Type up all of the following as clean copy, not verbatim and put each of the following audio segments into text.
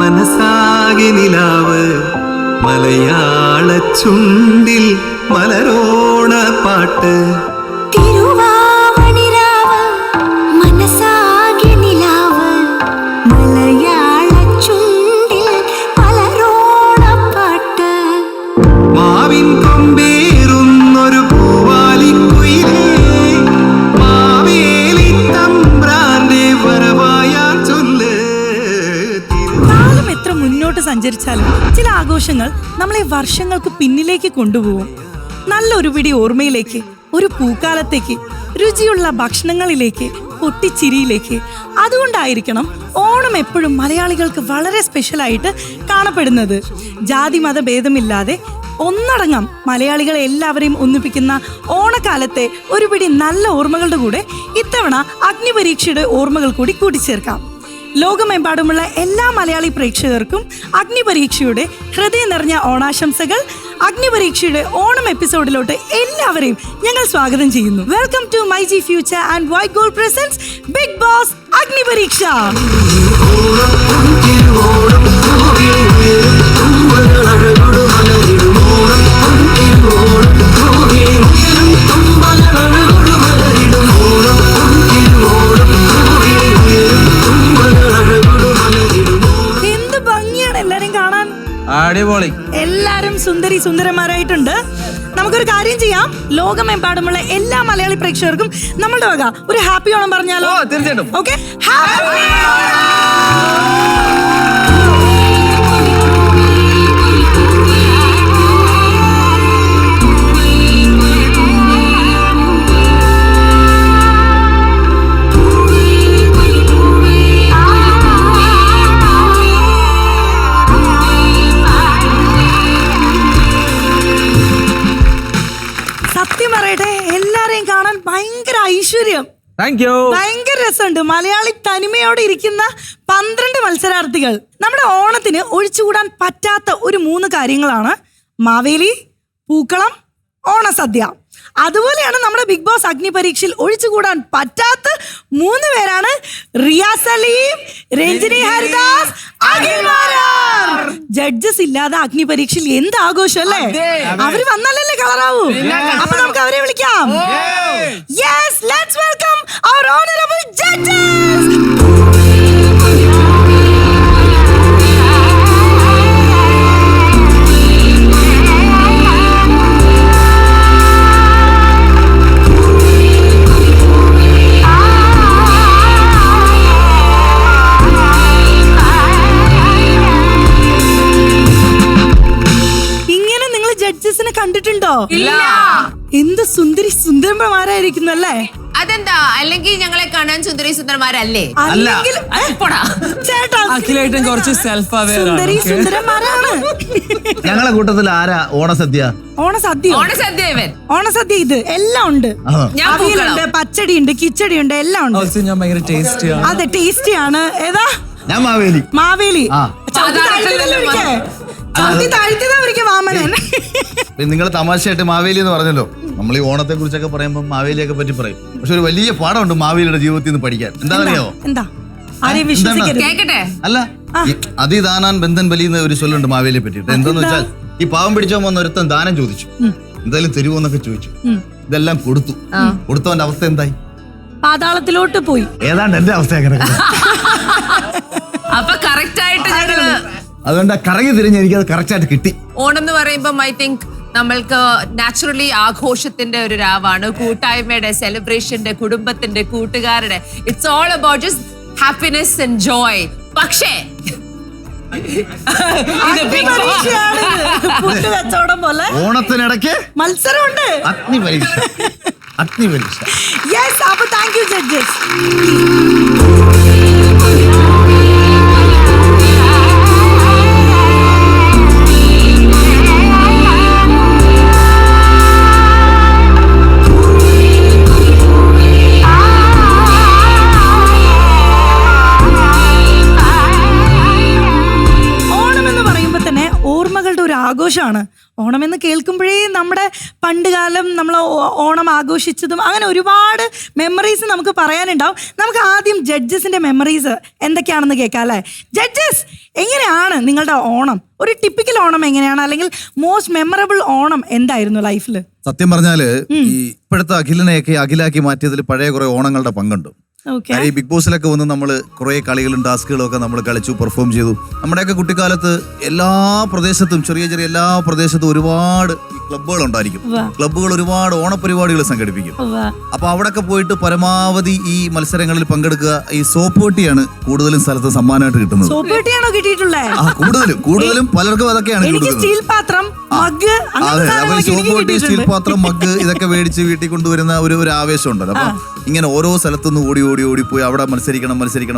മനസാകെ നിലാവ് മലയാള ചുണ്ടിൽ മലരോണ പാട്ട് മാവിൻ കൊമ്പേറുന്നൊരു പൂവാലിക്കുയിലേ മാവേലി തമ്പ്രാന്റെ വരവായാ ചൊല്ല്. കാലം എത്ര മുന്നോട്ട് സഞ്ചരിച്ചാലും ചില ആഘോഷങ്ങൾ നമ്മളെ വർഷങ്ങൾക്ക് പിന്നിലേക്ക് കൊണ്ടുപോകും. നല്ലൊരു പിടി ഓർമ്മയിലേക്ക്, ഒരു പൂക്കാലത്തേക്ക്, രുചിയുള്ള ഭക്ഷണങ്ങളിലേക്ക്, പൊട്ടിച്ചിരിയിലേക്ക്. അതുകൊണ്ടായിരിക്കണം ഓണം എപ്പോഴും മലയാളികൾക്ക് വളരെ സ്പെഷ്യലായിട്ട് കാണപ്പെടുന്നത്. ജാതി മത ഭേദമില്ലാതെ ഒന്നടങ്കം മലയാളികളെ എല്ലാവരെയും ഒന്നിപ്പിക്കുന്ന ഓണക്കാലത്തെ ഒരു പിടി നല്ല ഓർമ്മകളുടെ കൂടെ ഇത്തവണ അഗ്നിപരീക്ഷയുടെ ഓർമ്മകൾ കൂടി കൂട്ടിച്ചേർക്കാം. ലോകമെമ്പാടുമുള്ള എല്ലാ മലയാളി പ്രേക്ഷകർക്കും അഗ്നിപരീക്ഷയുടെ ഹൃദയം നിറഞ്ഞ ഓണാശംസകൾ. അഗ്നിപരീക്ഷയുടെ ഓണം എപ്പിസോഡിലോട്ട് എല്ലാവരെയും ഞങ്ങൾ സ്വാഗതം ചെയ്യുന്നു. Welcome to my G future and white gold presents big boss Agnipariksha. എന്ത് ഭംഗിയാണ് എല്ലാരും കാണാൻ. അടിപൊളി. എല്ലാരും സുന്ദരി സുന്ദരന്മാരായിട്ടുണ്ട്. നമുക്കൊരു കാര്യം ചെയ്യാം, ലോകമെമ്പാടുമുള്ള എല്ലാ മലയാളി പ്രേക്ഷകർക്കും നമ്മളുടെ വക ഒരു ഹാപ്പി ഓണം പറഞ്ഞാലോ? തീർച്ചയായിട്ടും. ഓക്കെ, സത്യം പറയട്ടെ, എല്ലാരെയും കാണാൻ ഭയങ്കര ഐശ്വര്യം, ഭയങ്കര രസമുണ്ട്. മലയാളി തനിമയോടെ ഇരിക്കുന്ന 12 മത്സരാർത്ഥികൾ. നമ്മുടെ ഓണത്തിന് ഒഴിച്ചുകൂടാൻ പറ്റാത്ത ഒരു 3 കാര്യങ്ങളാണ് മാവേലി, പൂക്കളം, ഓണസദ്യ. അതുപോലെയാണ് നമ്മുടെ ബിഗ് ബോസ് അഗ്നിപരീക്ഷയിൽ ഒഴിച്ചുകൂടാൻ പറ്റാത്ത 3 പേരാണ് റിയാസ് സലീം, രഞ്ജിനി ഹരിദാസ്, അഖിൽ മാരാർ. ജഡ്ജസ് ഇല്ലാതെ അഗ്നിപരീക്ഷയിൽ എന്ത് ആഘോഷം അല്ലേ? അവര് വന്നാലല്ലേ കളറാവൂ. അപ്പൊ നമുക്ക് അവരെ വിളിക്കാം. Yes, let's welcome our honorable judges. ഇങ്ങനെ നിങ്ങൾ ജഡ്ജസിനെ കണ്ടിട്ടുണ്ടോ? ഇല്ല. എന്ത് സുന്ദരി സുന്ദരന്മാരായിരിക്കുന്നു അല്ലേ? അതെന്താ? അല്ലെങ്കിൽ ഞങ്ങളെ കാണാൻ സുന്ദരി സുന്ദരന്മാരല്ലേ? അല്ലെങ്കിൽ ചേട്ടാ, അഖിലേട്ടൻ കുറച്ച് സെൽഫ് അവെയർ സുന്ദരി സുന്ദരന്മാരാണ്. ഞങ്ങളെ കൂട്ടത്തിൽ ആരാ ഓണസദ്യ? ഓണസദ്യ, ഓണസദ്യ ഇവൻ. ഓണസദ്യ ഇത് എല്ലാം ഉണ്ട്. ഞാൻ അവിയലുണ്ട്, പച്ചടിയുണ്ട്, കിച്ചടിയുണ്ട്, എല്ലാം ഉണ്ട്. ഞാൻ ഭയങ്കര ടേസ്റ്റിയാണ്. അതെ, ടേസ്റ്റിയാണ്. ഏതാ? ഞാൻ മാവേലി. മാവേലി. വാമനൻ. നിങ്ങൾ തമാശയായിട്ട് മാവേലി എന്ന് പറഞ്ഞല്ലോ. നമ്മൾ ഈ ഓണത്തെ കുറിച്ചൊക്കെ പറയുമ്പോൾ മാവേലിയൊക്കെ പറ്റി പറയും. പക്ഷെ ഒരു വലിയ പാഠമുണ്ട് മാവേലിയുടെ ജീവിതത്തിൽ നിന്ന് പഠിക്കാൻ. എന്താണെന്നറിയോ? എന്താ? ആരെയും വിശ്വസിക്കരുത്. കേക്കട്ടെ. അല്ല, അതിദാനാൻ ബന്ധൻ ബലി എന്ന് ഒരു ചൊല്ലുണ്ട് മാവേലിയെ പറ്റിയിട്ട്. എന്താന്ന് വെച്ചാൽ, ഈ പാവം പിടിച്ചോ വന്ന ഒരുത്തൻ ദാനം ചോദിച്ചു, എന്തായാലും തരുമോന്നൊക്കെ ചോദിച്ചു. ഇതെല്ലാം കൊടുത്തു. കൊടുത്തവന്റെ അവസ്ഥ എന്തായി? പാതാളത്തിലോട്ട് പോയി. ഏതാണ്ട് എന്റെ അവസ്ഥ അങ്ങനെ. അപ്പൊ കറക്റ്റ് ആയിട്ട് ഞങ്ങള് അതുകൊണ്ട് കറങ്ങി തിരിഞ്ഞ് എനിക്കത് കറക്റ്റ് ആയിട്ട് കിട്ടി. ഓണം എന്ന് പറയുമ്പോൾ ഐ തിങ്ക് നമ്മൾക്ക് നാച്ചുറലി ആഘോഷത്തിന്റെ ഒരു രാവാണ്, കൂട്ടായ്മയുടെ, സെലിബ്രേഷന്റെ, കുടുംബത്തിന്റെ, കൂട്ടുകാരുടെ. It's all about just happiness and Joy. പക്ഷേ കച്ചവടം പോലെ ഓണത്തിനിടയ്ക്ക് മത്സരമുണ്ട്. അഗ്നിപരീക്ഷ. അഗ്നിപരീക്ഷ. യെസ്. അപ്പൊ താങ്ക് യു ജഡ്ജസ്. ആഘോഷമാണ്. ഓണം എന്ന് കേൾക്കുമ്പോഴേ നമ്മുടെ പണ്ട് കാലം നമ്മൾ ഓണം ആഘോഷിച്ചതും അങ്ങനെ ഒരുപാട് മെമ്മറീസ് നമുക്ക് പറയാനുണ്ടാവും. നമുക്ക് ആദ്യം ജഡ്ജസിന്റെ മെമ്മറീസ് എന്തൊക്കെയാണെന്ന് കേൾക്കാം അല്ലേ? ജഡ്ജസ്, എങ്ങനെയാണ് നിങ്ങളുടെ ഓണം? ഒരു ടിപ്പിക്കൽ ഓണം എങ്ങനെയാണ്, അല്ലെങ്കിൽ മോസ്റ്റ് മെമ്മറബിൾ ഓണം എന്തായിരുന്നു ലൈഫിൽ? സത്യം പറഞ്ഞാല് ഈ ഇപ്പോഴത്തെ അഖിലിനെയൊക്കെ അഖിലാക്കി മാറ്റിയതിൽ പഴയ കുറെ ഓണങ്ങളുടെ പങ്കുണ്ട്. ഈ ബിഗ് ബോസിലൊക്കെ വന്ന് നമ്മൾ കുറെ കളികളും ടാസ്കുകളും ഒക്കെ നമ്മൾ കളിച്ചു, പെർഫോം ചെയ്തു. നമ്മുടെയൊക്കെ കുട്ടിക്കാലത്ത് എല്ലാ പ്രദേശത്തും ചെറിയ ചെറിയ എല്ലാ പ്രദേശത്തും ഒരുപാട് ക്ലബ്ബുകൾ ഉണ്ടായിരിക്കും. ക്ലബ്ബുകൾ ഒരുപാട് ഓണപരിപാടികൾ സംഘടിപ്പിക്കും. അപ്പൊ അവിടെയൊക്കെ പോയിട്ട് പരമാവധി ഈ മത്സരങ്ങളിൽ പങ്കെടുക്കുക. ഈ സോപ്പ് പെട്ടിയാണ് കൂടുതലും സ്ഥലത്ത് സമ്മാനമായിട്ട് കിട്ടുന്നത്. കൂടുതലും പലർക്കും അതൊക്കെയാണ് സോപ്പ് പെട്ടി, സ്റ്റീൽ പാത്രം, മഗ് ഇതൊക്കെ മേടിച്ച് വീട്ടിൽ കൊണ്ടുവരുന്ന ഒരു ആവേശം ഉണ്ടല്ലോ. അപ്പൊ ഇങ്ങനെ ഓരോ സ്ഥലത്തുനിന്ന് ഓടിപ്പോയി അവിടെ മത്സരിക്കണം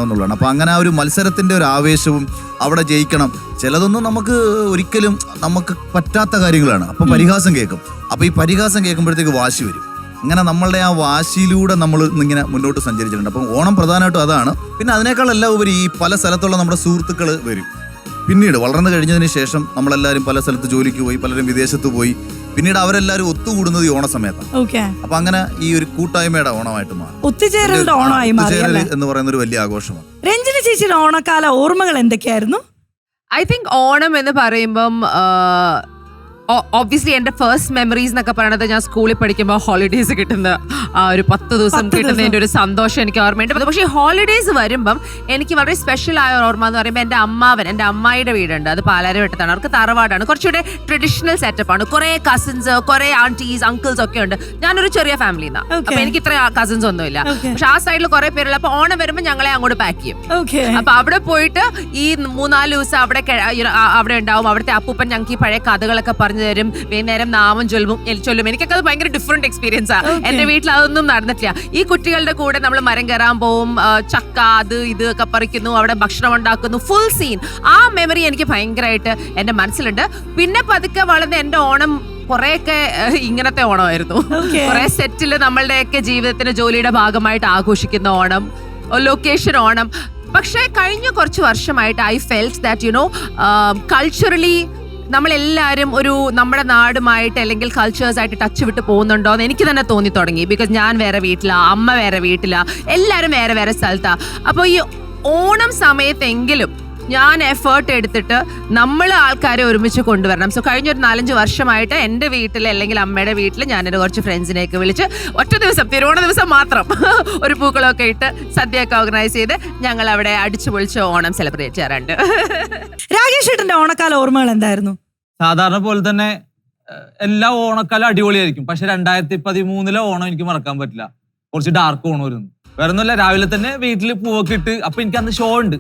എന്നുള്ളതാണ്. അപ്പൊ അങ്ങനെ ആ ഒരു മത്സരത്തിന്റെ ഒരു ആവേശവും അവിടെ ജയിക്കണം. ചിലതൊന്നും നമുക്ക് ഒരിക്കലും നമുക്ക് പറ്റാത്ത കാര്യങ്ങളാണ്. അപ്പൊ പരിഹാസം കേൾക്കും. അപ്പൊ ഈ പരിഹാസം കേൾക്കുമ്പോഴത്തേക്ക് വാശി വരും. അങ്ങനെ നമ്മളുടെ ആ വാശിയിലൂടെ നമ്മൾ ഇങ്ങനെ മുന്നോട്ട് സഞ്ചരിച്ചിട്ടുണ്ട്. അപ്പം ഓണം പ്രധാനമായിട്ടും അതാണ്. പിന്നെ അതിനേക്കാളെല്ലാം ഉപരി ഈ പല സ്ഥലത്തുള്ള നമ്മുടെ സുഹൃത്തുക്കൾ വരും. പിന്നീട് വളർന്നു കഴിഞ്ഞതിന് ശേഷം നമ്മളെല്ലാവരും പല സ്ഥലത്ത് ജോലിക്ക് പോയി, പലരും വിദേശത്ത് പോയി. പിന്നീട് അവരെല്ലാവരും ഒത്തുകൂടുന്നത് ഈ ഓണ സമയത്താണ്. അപ്പൊ അങ്ങനെ ഈ ഒരു കൂട്ടായ്മയുടെ ഓണമായിട്ട് മാറും. ഒത്തുചേരൽ എന്ന് പറയുന്ന ഒരു വലിയ ആഘോഷമാണ്. രഞ്ജിനി ചേച്ചിയുടെ ഓണക്കാല ഓർമ്മകൾ എന്തൊക്കെയായിരുന്നു? ഐ തിങ്ക് ഓണം എന്ന് പറയുമ്പം ഒബ്വിയസ്ലി എൻ്റെ ഫസ്റ്റ് മെമ്മറീസ് എന്നൊക്കെ പറയണത് ഞാൻ സ്കൂളിൽ പഠിക്കുമ്പോൾ ഹോളിഡേയ്സ് കിട്ടുന്ന ആ ഒരു 10 ദിവസം കിട്ടുന്നതിൻ്റെ ഒരു സന്തോഷം എനിക്ക് ഓർമ്മയുണ്ട്. പക്ഷേ ഈ ഹോളിഡേയ്സ് വരുമ്പം എനിക്ക് വളരെ സ്പെഷ്യൽ ആയ ഓർമ്മ എന്ന് പറയുമ്പോൾ എൻ്റെ അമ്മായിയുടെ വീടുണ്ട്. അത് പാലാരിവട്ടത്താണ്. അവർക്ക് തറവാടാണ്. കുറച്ചുകൂടെ ട്രഡീഷണൽ സെറ്റപ്പാണ്. കുറേ കസിൻസ്, കുറേ ആന്റീസ്, അങ്കിൾസ് ഒക്കെ ഉണ്ട്. ഞാനൊരു ചെറിയ ഫാമിലി നിന്നാണ്. അപ്പൊ എനിക്ക് ഇത്ര കസിൻസ് ഒന്നുമില്ല. പക്ഷെ ആ സൈഡിൽ കുറെ പേരുള്ള. അപ്പൊ ഓണം വരുമ്പോൾ ഞങ്ങളെ അങ്ങോട്ട് പാക്ക് ചെയ്യും. അപ്പൊ അവിടെ പോയിട്ട് ഈ 3-4 ദിവസം അവിടെ ഉണ്ടാവും. അവിടുത്തെ അപ്പൂപ്പൻ ഞങ്ങൾക്ക് ഈ പഴയ കഥകളൊക്കെ പറഞ്ഞു തരും. വൈകുന്നേരം നാമം ചൊല്ലും. എനിക്കൊക്കെ അത് ഭയങ്കര ഡിഫറെന്റ് എക്സ്പീരിയൻസ് ആണ്. എന്റെ വീട്ടിൽ അതൊന്നും നടന്നിട്ടില്ല. ഈ കുട്ടികളുടെ കൂടെ നമ്മൾ മരം കയറാൻ പോവും, ചക്ക അത് ഇത് ഒക്കെ പറിക്കുന്നു, അവിടെ ഭക്ഷണം ഉണ്ടാക്കുന്നു, ഫുൾ സീൻ. ആ മെമ്മറി എനിക്ക് ഭയങ്കരമായിട്ട് എന്റെ മനസ്സിലുണ്ട്. പിന്നെ പതുക്കെ വളർന്ന് എന്റെ ഓണം കുറെയൊക്കെ ഇങ്ങനത്തെ ഓണമായിരുന്നു. കുറെ സെറ്റില് നമ്മളുടെയൊക്കെ ജീവിതത്തിന്റെ ജോലിയുടെ ഭാഗമായിട്ട് ആഘോഷിക്കുന്ന ഓണം, ലൊക്കേഷൻ ഓണം. പക്ഷെ കഴിഞ്ഞ കുറച്ച് വർഷമായിട്ട് ഐ ഫെൽറ്റ് ദാറ്റ് കൾച്ചറലി നമ്മളെല്ലാവരും ഒരു നമ്മുടെ നാടുമായിട്ട് അല്ലെങ്കിൽ കൾച്ചേഴ്സായിട്ട് ടച്ച് വിട്ട് പോകുന്നുണ്ടോ എന്ന് എനിക്ക് തന്നെ തോന്നി തുടങ്ങി. ബിക്കോസ് ഞാൻ വേറെ വീട്ടിലാ, അമ്മ വേറെ വീട്ടിലാ, എല്ലാവരും വേറെ സ്ഥലത്താ. അപ്പോൾ ഈ ഓണം സമയത്തെങ്കിലും ഞാൻ എഫേർട്ട് എടുത്തിട്ട് നമ്മൾ ആൾക്കാരെ ഒരുമിച്ച് കൊണ്ടുവരണം. സോ കഴിഞ്ഞൊരു 4-5 വർഷമായിട്ട് എൻ്റെ വീട്ടിൽ അല്ലെങ്കിൽ അമ്മയുടെ വീട്ടിൽ ഞാനെൻ്റെ കുറച്ച് ഫ്രണ്ട്സിനെയൊക്കെ വിളിച്ച് ഒറ്റ ദിവസം, തിരുവോണ ദിവസം മാത്രം ഒരു പൂക്കളമൊക്കെ ഇട്ട് സദ്യയൊക്കെ ഓർഗനൈസ് ചെയ്ത് ഞങ്ങൾ അവിടെ അടിച്ചു പൊളിച്ച് ഓണം സെലിബ്രേറ്റ് ചെയ്യാറുണ്ട്. രാകേഷ് ഏട്ടന്റെ ഓണക്കാല ഓർമ്മകൾ എന്തായിരുന്നു? സാധാരണ പോലെ തന്നെ എല്ലാ ഓണക്കാലം അടിപൊളിയായിരിക്കും. പക്ഷെ 2013 ഓണം എനിക്ക് മറക്കാൻ പറ്റില്ല. കുറച്ച് ഡാർക്ക് ഓണമായിരുന്നു. വേറെ ഒന്നുമില്ല, രാവിലെ തന്നെ വീട്ടിൽ പൂവൊക്കെ ഇട്ട്. അപ്പൊ എനിക്ക് അന്ന് ഷോ ഉണ്ട്,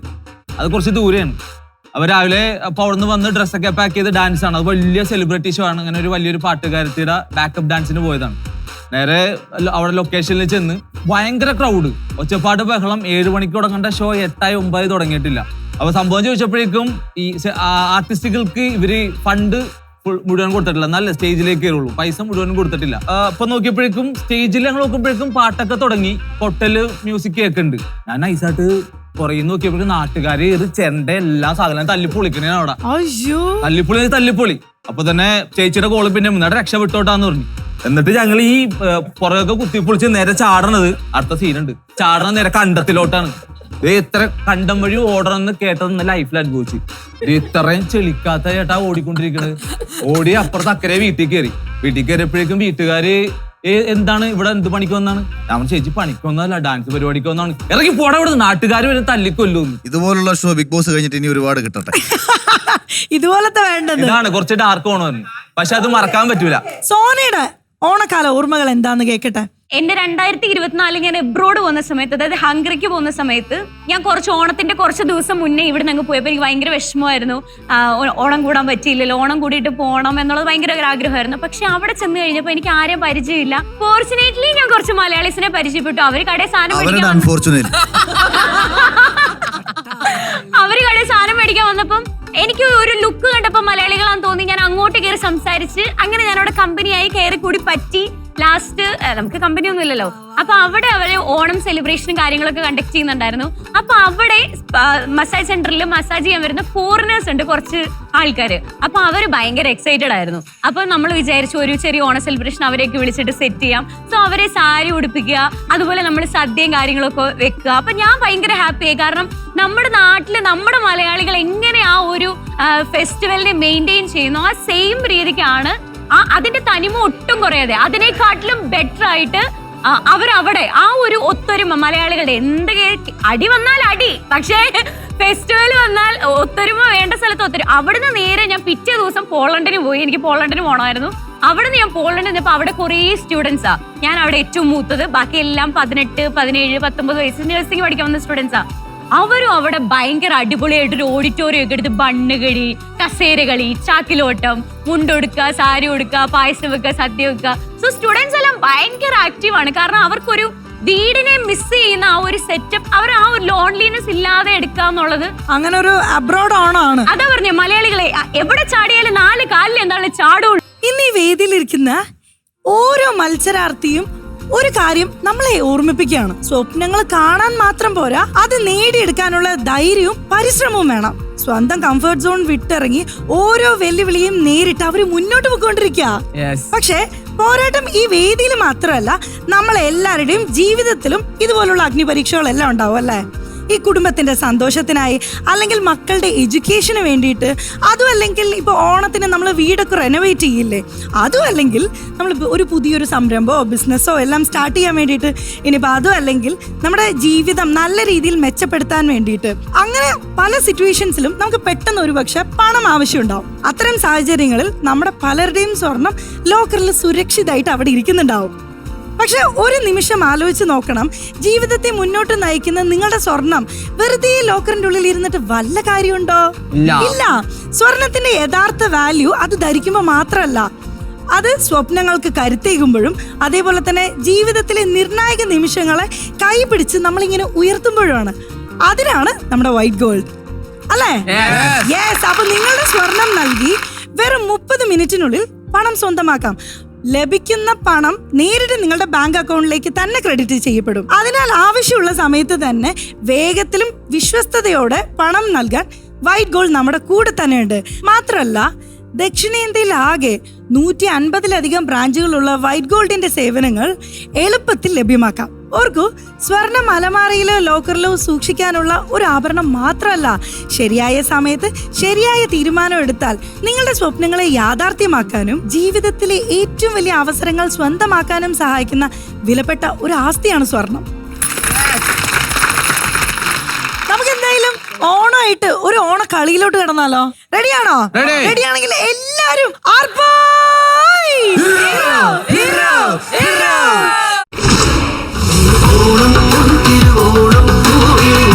അത് കുറച്ച് ദൂരെയാണ്. അപ്പൊ രാവിലെ അപ്പൊ അവിടെ നിന്ന് വന്ന് ഡ്രസ്സൊക്കെ പാക്ക് ചെയ്ത് ഡാൻസ് ആണ്. അത് വലിയ സെലിബ്രിറ്റി ഷോ ആണ്. അങ്ങനെ ഒരു വലിയൊരു പാട്ടുകാരത്തിയുടെ ബാക്കപ്പ് ഡാൻസിന് പോയതാണ്. നേരെ അവിടെ ലൊക്കേഷനിൽ ചെന്ന് ഭയങ്കര ക്രൗഡ്, ഒച്ചപ്പാട് ബഹളം. 7 മണിക്ക് തുടങ്ങേണ്ട ഷോ 8-9 തുടങ്ങിയിട്ടില്ല. അപ്പൊ സംഭവം ചോദിച്ചപ്പോഴേക്കും ഈ ആർട്ടിസ്റ്റുകൾക്ക് ഇവര് ഫണ്ട് മുഴുവൻ കൊടുത്തിട്ടില്ല, നല്ല സ്റ്റേജിലേക്ക് കയറുള്ളൂ, പൈസ മുഴുവൻ കൊടുത്തിട്ടില്ല. അപ്പൊ നോക്കിയപ്പോഴേക്കും സ്റ്റേജിൽ ഞങ്ങൾ നോക്കുമ്പോഴേക്കും പാട്ടൊക്കെ തുടങ്ങി, കൊട്ടല് മ്യൂസിക് കേൾക്കുന്നുണ്ട്. ഞാൻ നൈസായിട്ട് പുറകെ നോക്കിയപ്പോഴേക്കും നാട്ടുകാര് ഇത് ചെണ്ട എല്ലാ സാധനവും തല്ലിപ്പൊളിക്കണേ അവിടെ. തല്ലിപ്പൊളി. അപ്പൊ തന്നെ ചേച്ചിയുടെ കോള് പിന്നെ മുന്നോട്ട് രക്ഷപ്പെട്ടോട്ടാന്ന് പറഞ്ഞു. എന്നിട്ട് ഞങ്ങൾ ഈ പുറകൊക്കെ കുത്തിപ്പൊളിച്ച് നേരെ ചാടണത്, അടുത്ത സീനുണ്ട്, ചാടണ നേരെ കണ്ടത്തിലോട്ടാണ്. ഇത്ര കണ്ടം വഴി ഓടണമെന്ന് കേട്ടതെന്ന് ലൈഫിൽ അനുഭവിച്ചു. ഇത്രയും ചെളിക്കാത്ത ചേട്ടാ ഓടിക്കൊണ്ടിരിക്കണത്. ഓടി അപ്പുറത്ത് അക്കരെ വീട്ടിൽ കയറിയപ്പോഴേക്കും വീട്ടുകാര് എന്താണ് ഇവിടെ എന്ത് പണിക്ക് വന്നാണ്? ഞാൻ ചേച്ചി പണിക്ക് വന്നതല്ല, ഡാൻസ് പരിപാടിക്ക് വന്നാണ്. ഇറങ്ങി പോടാ ഇവിടെ, നാട്ടുകാർ വരെ തല്ലിക്കൊല്ലുന്നു. ഇതുപോലുള്ള ഷോ ബിഗ് ബോസ് കഴിഞ്ഞിട്ട് ഇനി ഒരുപാട് കിട്ടട്ടെ. ഇതുപോലത്തെ വേണ്ടത് ഇതാണ് കുറച്ച് ഡാർക്ക് ഓണമായിരുന്നു. പക്ഷെ അത് മറക്കാൻ പറ്റൂല. സോനയുടെ ഓണക്കാല ഓർമ്മകൾ എന്താന്ന് കേക്കട്ടെ. എന്റെ 2024 ഞാൻ എബ്രോഡ് പോകുന്ന സമയത്ത്, അതായത് ഹംഗറിക്ക് പോകുന്ന സമയത്ത്, ഞാൻ ഓണത്തിന്റെ കുറച്ച് ദിവസം മുന്നേ ഇവിടെ നിന്ന് പോയപ്പോൾ എനിക്ക് ഭയങ്കര വിഷമമായിരുന്നു. ഓണം കൂടാൻ പറ്റിയില്ലല്ലോ, ഓണം കൂടിയിട്ട് പോകണം എന്നുള്ളത് ഭയങ്കര ഒരു ആഗ്രഹമായിരുന്നു. പക്ഷെ അവിടെ ചെന്ന് കഴിഞ്ഞപ്പോൾ എനിക്ക് ആരെയും പരിചയമില്ല. ഫോർച്ചുനേറ്റ്ലി ഞാൻ കുറച്ച് മലയാളീസിനെ പരിചയപ്പെട്ടു. അവര് കടയിൽ സാധനം മേടിക്കാൻ വന്നപ്പം എനിക്ക് ഒരു ലുക്ക് കണ്ടപ്പോൾ മലയാളികളാന്ന് തോന്നി. ഞാൻ അങ്ങോട്ട് കയറി സംസാരിച്ച് അങ്ങനെ ഞാൻ അവിടെ കമ്പനിയായി കയറി കൂടി പറ്റി. ലാസ്റ്റ് നമുക്ക് കമ്പനി ഒന്നും ഇല്ലല്ലോ. അപ്പൊ അവിടെ അവര് ഓണം സെലിബ്രേഷനും കാര്യങ്ങളൊക്കെ കണ്ടക്ട് ചെയ്യുന്നുണ്ടായിരുന്നു. അപ്പൊ അവിടെ മസാജ് സെന്ററിൽ മസാജ് ചെയ്യാൻ വരുന്ന ഫോറിനേഴ്സ് ഉണ്ട്, കുറച്ച് ആൾക്കാര്. അപ്പൊ അവര് ഭയങ്കര എക്സൈറ്റഡ് ആയിരുന്നു. അപ്പൊ നമ്മൾ വിചാരിച്ചു ഒരു ചെറിയ ഓണ സെലിബ്രേഷൻ അവരെയൊക്കെ വിളിച്ചിട്ട് സെറ്റ് ചെയ്യാം. സോ അവരെ സാരി ഉടുപ്പിക്കുക, അതുപോലെ നമ്മൾ സദ്യയും കാര്യങ്ങളൊക്കെ വെക്കുക. അപ്പൊ ഞാൻ ഭയങ്കര ഹാപ്പിയായി. കാരണം നമ്മുടെ നാട്ടില് നമ്മുടെ മലയാളികൾ എങ്ങനെ ആ ഒരു ഫെസ്റ്റിവലിനെ മെയിൻറ്റെയിൻ ചെയ്യുന്നു, ആ സെയിം രീതിക്കാണ് അതിന്റെ തനിമ ഒട്ടും കുറയാതെ അതിനെക്കാട്ടിലും ബെറ്റർ ആയിട്ട് അവരവിടെ ആ ഒരു ഒത്തൊരുമ മലയാളികളുടെ എന്ത് അടി വന്നാൽ അടി, പക്ഷേ ഫെസ്റ്റിവൽ വന്നാൽ ഒത്തൊരുമ വേണ്ട സ്ഥലത്ത് ഒത്തൊരുമ. അവിടുന്ന് നേരെ ഞാൻ പിറ്റേ ദിവസം പോളണ്ടിന് പോയി. എനിക്ക് പോളണ്ടിന് പോകണമായിരുന്നു. അവിടുന്ന് ഞാൻ പോളണ്ടിൽ നിന്നപ്പോൾ അവിടെ കുറേ സ്റ്റുഡൻസാ. ഞാൻ അവിടെ ഏറ്റവും മൂത്തത്, ബാക്കി എല്ലാം 18, 17, 19 വയസ്സ് നഴ്സിംഗ് പഠിക്കാൻ വന്ന സ്റ്റുഡൻസാ. അവരും അവിടെ ഭയങ്കര അടിപൊളിയായിട്ടൊരു ഓഡിറ്റോറിയം ഒക്കെ എടുത്ത് ബണ്ണുകളി, കസേരകളി, ചാക്കിലോട്ടം, മുണ്ടൊടുക്കുക, സാരി കൊടുക്കുക, പായസം വെക്കുക, സദ്യ വെക്കുക. സോ സ്റ്റുഡൻസ് എല്ലാം ഭയങ്കര ആക്റ്റീവാണ്. കാരണം അവർക്കൊരു വീടിനെ മിസ് ചെയ്യുന്ന ആ ഒരു സെറ്റപ്പ്, അവർ ആ ഒരു ലോൺലിനെസ് ഇല്ലാതെ എടുക്കുക എന്നുള്ളത് അങ്ങനെ ഒരു അബ്രോഡ് ഓണാണ്. അതാ പറഞ്ഞ മലയാളികളെ എവിടെ ചാടിയാലും 4 കാലിൽ എന്താണ് ചാടുള്ളൂ. ഇന്ന് ഈ വേദിയിലിരിക്കുന്ന ഓരോ മത്സരാർത്ഥിയും ഒരു കാര്യം നമ്മളെ ഓർമ്മിപ്പിക്കുകയാണ്. സ്വപ്നങ്ങൾ കാണാൻ മാത്രം പോരാ, അത് നേടിയെടുക്കാനുള്ള ധൈര്യവും പരിശ്രമവും വേണം. സ്വന്തം കംഫർട്ട് സോൺ വിട്ടിറങ്ങി ഓരോ വെല്ലുവിളിയും നേരിട്ട് അവര് മുന്നോട്ട് പോയിക്കൊണ്ടിരിക്കുക. പക്ഷേ പോരാട്ടം ഈ വേദിയിൽ മാത്രമല്ല, നമ്മളെല്ലാവരുടെയും ജീവിതത്തിലും ഇതുപോലുള്ള അഗ്നിപരീക്ഷകളെല്ലാം ഉണ്ടാവും അല്ലേ? ഈ കുടുംബത്തിന്റെ സന്തോഷത്തിനായി, അല്ലെങ്കിൽ മക്കളുടെ എഡ്യൂക്കേഷന് വേണ്ടിയിട്ട്, അതും അല്ലെങ്കിൽ ഇപ്പോൾ ഓണത്തിന് നമ്മൾ വീടൊക്കെ റെനോവേറ്റ് ചെയ്യില്ലേ, അതും അല്ലെങ്കിൽ നമ്മൾ ഒരു പുതിയൊരു സംരംഭമോ ബിസിനസ്സോ എല്ലാം സ്റ്റാർട്ട് ചെയ്യാൻ വേണ്ടിയിട്ട്, ഇനിയിപ്പോൾ അതും അല്ലെങ്കിൽ നമ്മുടെ ജീവിതം നല്ല രീതിയിൽ മെച്ചപ്പെടുത്താൻ വേണ്ടിയിട്ട്, അങ്ങനെ പല സിറ്റുവേഷൻസിലും നമുക്ക് പെട്ടെന്ന് ഒരു പക്ഷെ പണം ആവശ്യമുണ്ടാവും. അത്തരം സാഹചര്യങ്ങളിൽ നമ്മുടെ പലരുടെയും സ്വർണം ലോക്കറിൽ സുരക്ഷിതമായിട്ട് അവിടെ ഇരിക്കുന്നുണ്ടാവും. പക്ഷെ ഒരു നിമിഷം ആലോചിച്ച് നോക്കണം, ജീവിതത്തെ മുന്നോട്ട് നയിക്കുന്ന നിങ്ങളുടെ സ്വർണം വെറുതെ ലോക്കറിന്റെ ഉള്ളിൽ ഇരുന്നിട്ട് വല്ല കാര്യമുണ്ടോ? ഇല്ല. സ്വർണത്തിന്റെ യഥാർത്ഥ വാല്യൂ അത് ധരിക്കുമ്പോൾ മാത്രമല്ല, അത് സ്വപ്നങ്ങൾക്ക് കരുത്തേകുമ്പോഴും അതേപോലെ തന്നെ ജീവിതത്തിലെ നിർണായക നിമിഷങ്ങളെ കൈപിടിച്ച് നമ്മളിങ്ങനെ ഉയർത്തുമ്പോഴുമാണ്. അതിനാണ് നമ്മുടെ വൈറ്റ് ഗോൾഡ് അല്ലേ? യെസ്. അപ്പൊ നിങ്ങളുടെ സ്വർണം നൽകി വെറും 30 മിനിറ്റിനുള്ളിൽ പണം സ്വന്തമാക്കാം. ലഭിക്കുന്ന പണം നേരിട്ട് നിങ്ങളുടെ ബാങ്ക് അക്കൗണ്ടിലേക്ക് തന്നെ ക്രെഡിറ്റ് ചെയ്യപ്പെടും. അതിനാൽ ആവശ്യമുള്ള സമയത്ത് തന്നെ വേഗത്തിലും വിശ്വസ്തയോടെ പണം നൽകാൻ വൈറ്റ് ഗോൾഡ് നമ്മുടെ കൂടെ തന്നെയുണ്ട്. മാത്രമല്ല, ദക്ഷിണേന്ത്യയിലാകെ 150-ലധികം ബ്രാഞ്ചുകളുള്ള വൈറ്റ് ഗോൾഡിന്റെ സേവനങ്ങൾ എളുപ്പത്തിൽ ലഭ്യമാക്കാം. ഓർക്കൂ, സ്വർണം അലമാരയിലോ ലോക്കറിലോ സൂക്ഷിക്കാനുള്ള ഒരു ആഭരണം മാത്രമല്ല, ശരിയായ സമയത്ത് ശരിയായ തീരുമാനം എടുത്താൽ നിങ്ങളുടെ സ്വപ്നങ്ങളെ യാഥാർത്ഥ്യമാക്കാനും ജീവിതത്തിലെ ഏറ്റവും വലിയ അവസരങ്ങൾ സ്വന്തമാക്കാനും സഹായിക്കുന്ന വിലപ്പെട്ട ഒരു ആസ്തിയാണ് സ്വർണം. നമുക്ക് എന്തായാലും ഓണമായിട്ട് ഒരു ഓണ കളിയിലോട്ട് കിടന്നാലോ? റെഡിയാണോ? റെഡിയാണെങ്കിൽ എല്ലാരും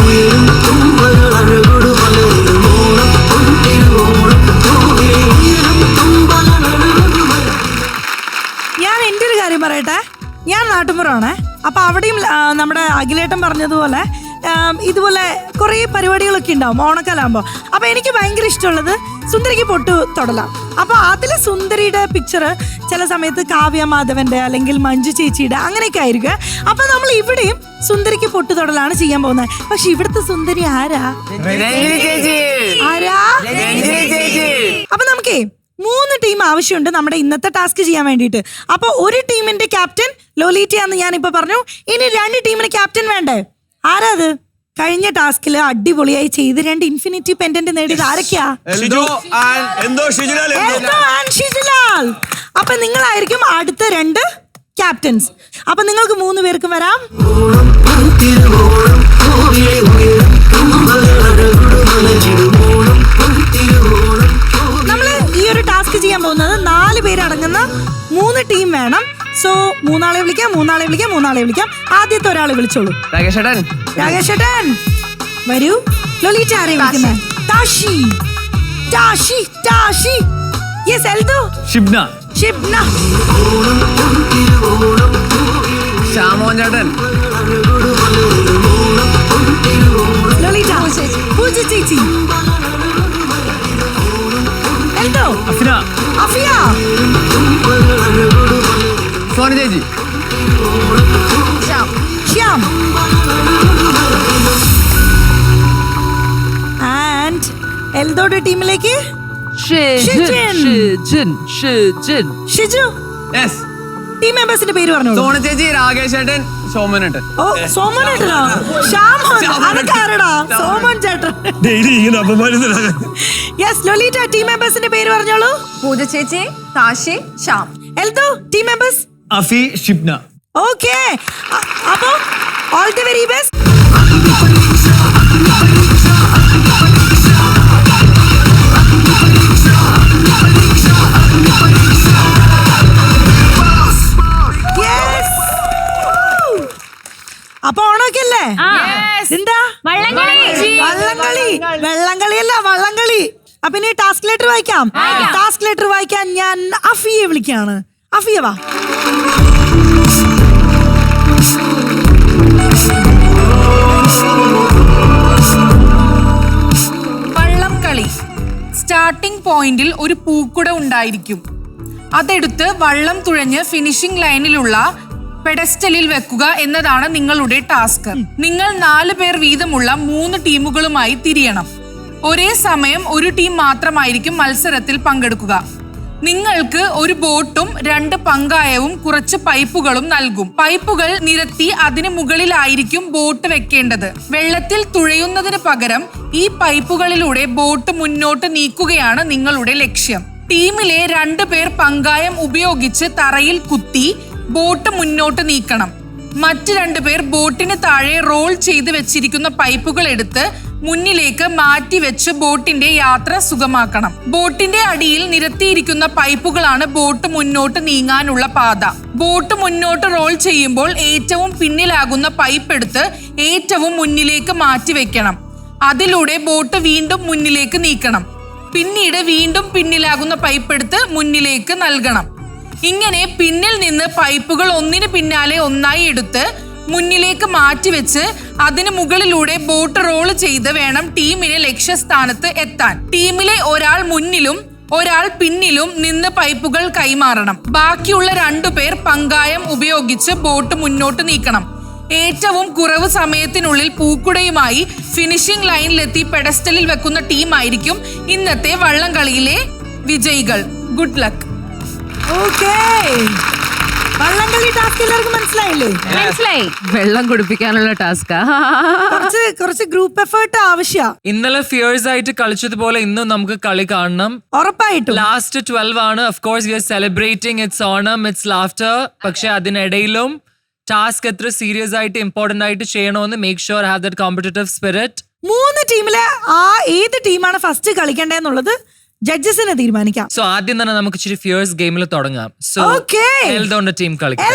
ഞാൻ എൻ്റെ ഒരു കാര്യം പറയട്ടെ. ഞാൻ നാട്ടുമ്പുറമാണേ. അപ്പൊ അവിടെയും നമ്മുടെ അഖിലേട്ടൻ പറഞ്ഞതുപോലെ ഇതുപോലെ കുറേ പരിപാടികളൊക്കെ ഉണ്ടാവും ഓണക്കാലാകുമ്പോൾ. അപ്പൊ എനിക്ക് ഭയങ്കര ഇഷ്ടമുള്ളത് സുന്ദരിക്ക് പൊട്ട് തൊടലാം. അപ്പൊ അതിലെ സുന്ദരിയുടെ പിക്ചർ ചില സമയത്ത് കാവ്യ മാധവന്റെ അല്ലെങ്കിൽ മഞ്ജു ചേച്ചിയുടെ അങ്ങനെയൊക്കെ ആയിരിക്കും. അപ്പൊ നമ്മൾ ഇവിടെയും സുന്ദരിക്ക് പൊട്ട് തൊടലാണ് ചെയ്യാൻ പോകുന്നത്. പക്ഷെ ഇവിടുത്തെ സുന്ദരി ആരാ? അപ്പൊ നമുക്കേ 3 ടീം ആവശ്യമുണ്ട് നമ്മുടെ ഇന്നത്തെ ടാസ്ക് ചെയ്യാൻ വേണ്ടിയിട്ട്. അപ്പൊ ഒരു ടീമിന്റെ ക്യാപ്റ്റൻ ലോലീറ്റയാന്ന് ഞാനിപ്പോ പറഞ്ഞു. ഇനി 2 ടീമിന് ക്യാപ്റ്റൻ വേണ്ടേ? ആരാ അത്? കഴിഞ്ഞ ടാസ്കില് അടിപൊളിയായി ചെയ്ത് 2 ഇൻഫിനിറ്റി പെൻഡന്റ് നേടിയത് ആരൊക്കെയാ? അപ്പൊ നിങ്ങളായിരിക്കും അടുത്ത 2 ക്യാപ്റ്റൻസ്. അപ്പൊ നിങ്ങൾക്ക് 3 പേർക്കും വരാം. നമ്മള് ഈ ഒരു ടാസ്ക് ചെയ്യാൻ പോകുന്നത് 4 പേരടങ്ങുന്ന 3 ടീം വേണം. സോ 3 ആളെ വിളിക്കാം. ആദ്യത്തെ ഒരാളെ വിളിച്ചോളൂ. രാകേഷ് ചേട്ടൻ വരൂ. ലൊലീറ്റ ആരെ വിളിക്കുന്നത്? ടാഷി. യെസ്. എൽദോ? ഷിബ്ന. ശ്യാമോൻ ചേട്ടൻ. ലൊലീറ്റ. പൂജ ചേച്ചി. എൽദോ? അഫിയ. സോന ചേച്ചി. എൽദോയുടെ ടീമിലേക്ക് ഷിജു. യെസ്. ടീം മെമ്പേഴ്സിന്റെ പേര് പറഞ്ഞോളൂ. സോണ ചേച്ചി, രാകേഷ് ഏട്ടൻ, സോമൻ ഏട്ടൻ. ഓ, സോമൻ ഏട്ടനോ? ശ്യാമോൻ. അതൊക്കെ ആരടാ? സോമൻ ചേട്ടൻ. യെസ്, ലൊലീറ്റ ടീം മെമ്പേഴ്സിന്റെ പേര് പറഞ്ഞോളൂ. പൂജ ചേച്ചി, Tashi, Shyam. Eldho team members. Afi, Shibna. Okay, അപ്പോ ഓൾ ദി വെരി ബെസ്റ്റ്. അപ്പൊ ഓണൊക്കെ അല്ലേ? എന്താ വെള്ളംകളിയല്ല, വള്ളംകളി. അപ്പൊ ഇനി ടാസ്ക് ലെറ്റർ വായിക്കാം. ടാസ്ക് ലെറ്റർ വായിക്കാൻ ഞാൻ അഫിയെ വിളിക്കാണ്. അഫിയ വാ. വള്ളംകളി. സ്റ്റാർട്ടിംഗ് പോയിന്റിൽ ഒരു പൂക്കുട ഉണ്ടായിരിക്കും. അതെടുത്ത് വള്ളം തുഴഞ്ഞ് ഫിനിഷിംഗ് ലൈനിലുള്ള പെഡസ്റ്റലിൽ വെക്കുക എന്നതാണ് നിങ്ങളുടെ ടാസ്ക്. നിങ്ങൾ 4 പേർ വീതമുള്ള 3 ടീമുകളുമായി തിരിയണം. ഒരേ സമയം ഒരു ടീം മാത്രമായിരിക്കും മത്സരത്തിൽ പങ്കെടുക്കുക. നിങ്ങൾക്ക് ഒരു ബോട്ടും 2 പങ്കായവും കുറച്ച് പൈപ്പുകളും നൽകും. പൈപ്പുകൾ നിരത്തി അതിന് മുകളിലായിരിക്കും ബോട്ട് വെക്കേണ്ടത്. വെള്ളത്തിൽ തുഴയുന്നതിന് പകരം ഈ പൈപ്പുകളിലൂടെ ബോട്ട് മുന്നോട്ട് നീക്കുകയാണ് നിങ്ങളുടെ ലക്ഷ്യം. ടീമിലെ 2 പേർ പങ്കായം ഉപയോഗിച്ച് തറയിൽ കുത്തി ബോട്ട് മുന്നോട്ട് നീക്കണം. മറ്റ് 2 പേർ ബോട്ടിന് താഴെ റോൾ ചെയ്ത് വെച്ചിരിക്കുന്ന പൈപ്പുകൾ എടുത്ത് മുന്നിലേക്ക് മാറ്റി വെച്ച് ബോട്ടിന്റെ യാത്ര സുഗമാക്കണം. ബോട്ടിന്റെ അടിയിൽ നിരത്തിയിരിക്കുന്ന പൈപ്പുകളാണ് ബോട്ട് മുന്നോട്ട് നീങ്ങാനുള്ള പാത. ബോട്ട് മുന്നോട്ട് റോൾ ചെയ്യുമ്പോൾ ഏറ്റവും പിന്നിലാകുന്ന പൈപ്പ് എടുത്ത് ഏറ്റവും മുന്നിലേക്ക് മാറ്റി വെക്കണം. അതിലൂടെ ബോട്ട് വീണ്ടും മുന്നിലേക്ക് നീക്കണം. പിന്നീട് വീണ്ടും പിന്നിലാകുന്ന പൈപ്പ് എടുത്ത് മുന്നിലേക്ക് നൽകണം. ഇങ്ങനെ പിന്നിൽ നിന്ന് പൈപ്പുകൾ ഒന്നിന് പിന്നാലെ ഒന്നായി എടുത്ത് മുന്നിലേക്ക് മാറ്റിവെച്ച് അതിന് മുകളിലൂടെ ബോട്ട് റോൾ ചെയ്ത് വേണം ടീമിനെ ലക്ഷ്യസ്ഥാനത്ത് എത്താൻ. ടീമിലെ ഒരാൾ മുന്നിലും ഒരാൾ പിന്നിലും നിന്ന് പൈപ്പുകൾ കൈമാറണം. ബാക്കിയുള്ള 2 പേർ പങ്കായം ഉപയോഗിച്ച് ബോട്ട് മുന്നോട്ട് നീക്കണം. ഏറ്റവും കുറവ് സമയത്തിനുള്ളിൽ പൂക്കുടയുമായി ഫിനിഷിംഗ് ലൈനിലെത്തി പെഡസ്റ്റലിൽ വെക്കുന്ന ടീമായിരിക്കും ഇന്നത്തെ വള്ളംകളിയിലെ വിജയികൾ. Good luck. വള്ളംകളി ടാസ്ക് എല്ലാവർക്കും മനസ്സിലായില്ലേ? മനസ്സിലായി. വെള്ളം കുടിപ്പിക്കാനുള്ള ടാസ്കാ. കുറച്ച് ഗ്രൂപ്പ് എഫേർട്ട് ആവശ്യ. ഇന്നലെ ഫിയേഴ്സ് ആയിട്ട് കളിച്ചതുപോലെ ഇന്നും നമുക്ക് കളി കാണണം. ഉറപ്പായിട്ടും. ലാസ്റ്റ് 12 ആണ്. Of course V R celebrating it's Onam, it's laughter. പക്ഷെ അതിനിടയിലും ടാസ്ക് എത്ര സീരിയസ് ആയിട്ട് ഇമ്പോർട്ടന്റ് ആയിട്ട് ചെയ്യണമെന്ന് make sure have that competitive spirit. 3 ടീമിലെ ഏത് ടീമാണ് ഫസ്റ്റ് കളിക്കേണ്ടതെന്നുള്ളത് ജഡ്ജസിനെ തീരുമാനിക്കാം. സോ ആദ്യം തന്നെ നമുക്ക് ഇച്ചിരി ഫിയേഴ്സ് ഗെയിമിൽ തുടങ്ങാം. സോ എൽദോന്റെ ടീം കളിക്കാം.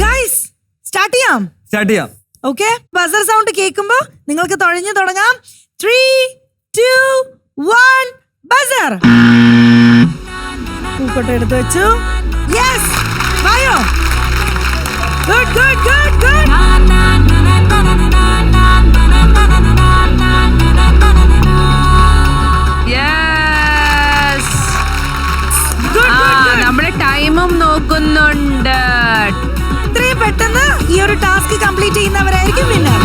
ഗൈസ്, സ്റ്റാർട്ട് ചെയ്യാം. ഓക്കെ, ബസർ സൗണ്ട് കേൾക്കുമ്പോ നിങ്ങൾക്ക് തുഴഞ്ഞു തുടങ്ങാം. 3, 2, 1 ബസർ. പൂക്കോട്ട എടുത്ത് വെച്ചു. യെസ്, വായോ. Good good good good. നമ്മുടെ ടൈമും നോക്കുന്നുണ്ട്. ഇത്രയും പെട്ടെന്ന് ഈ ഒരു ടാസ്ക് കംപ്ലീറ്റ് ചെയ്യുന്നവരായിരിക്കും വിന്നർ.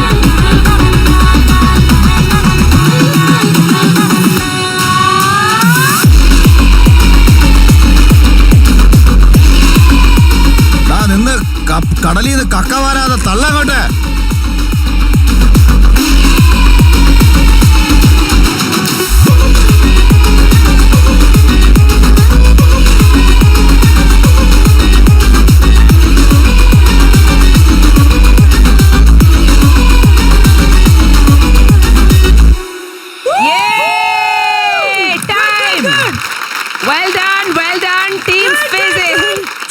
നിന്ന് കടലിൽ നിന്ന് കക്ക വരാതെ തള്ളങ്ങോട്ടെ.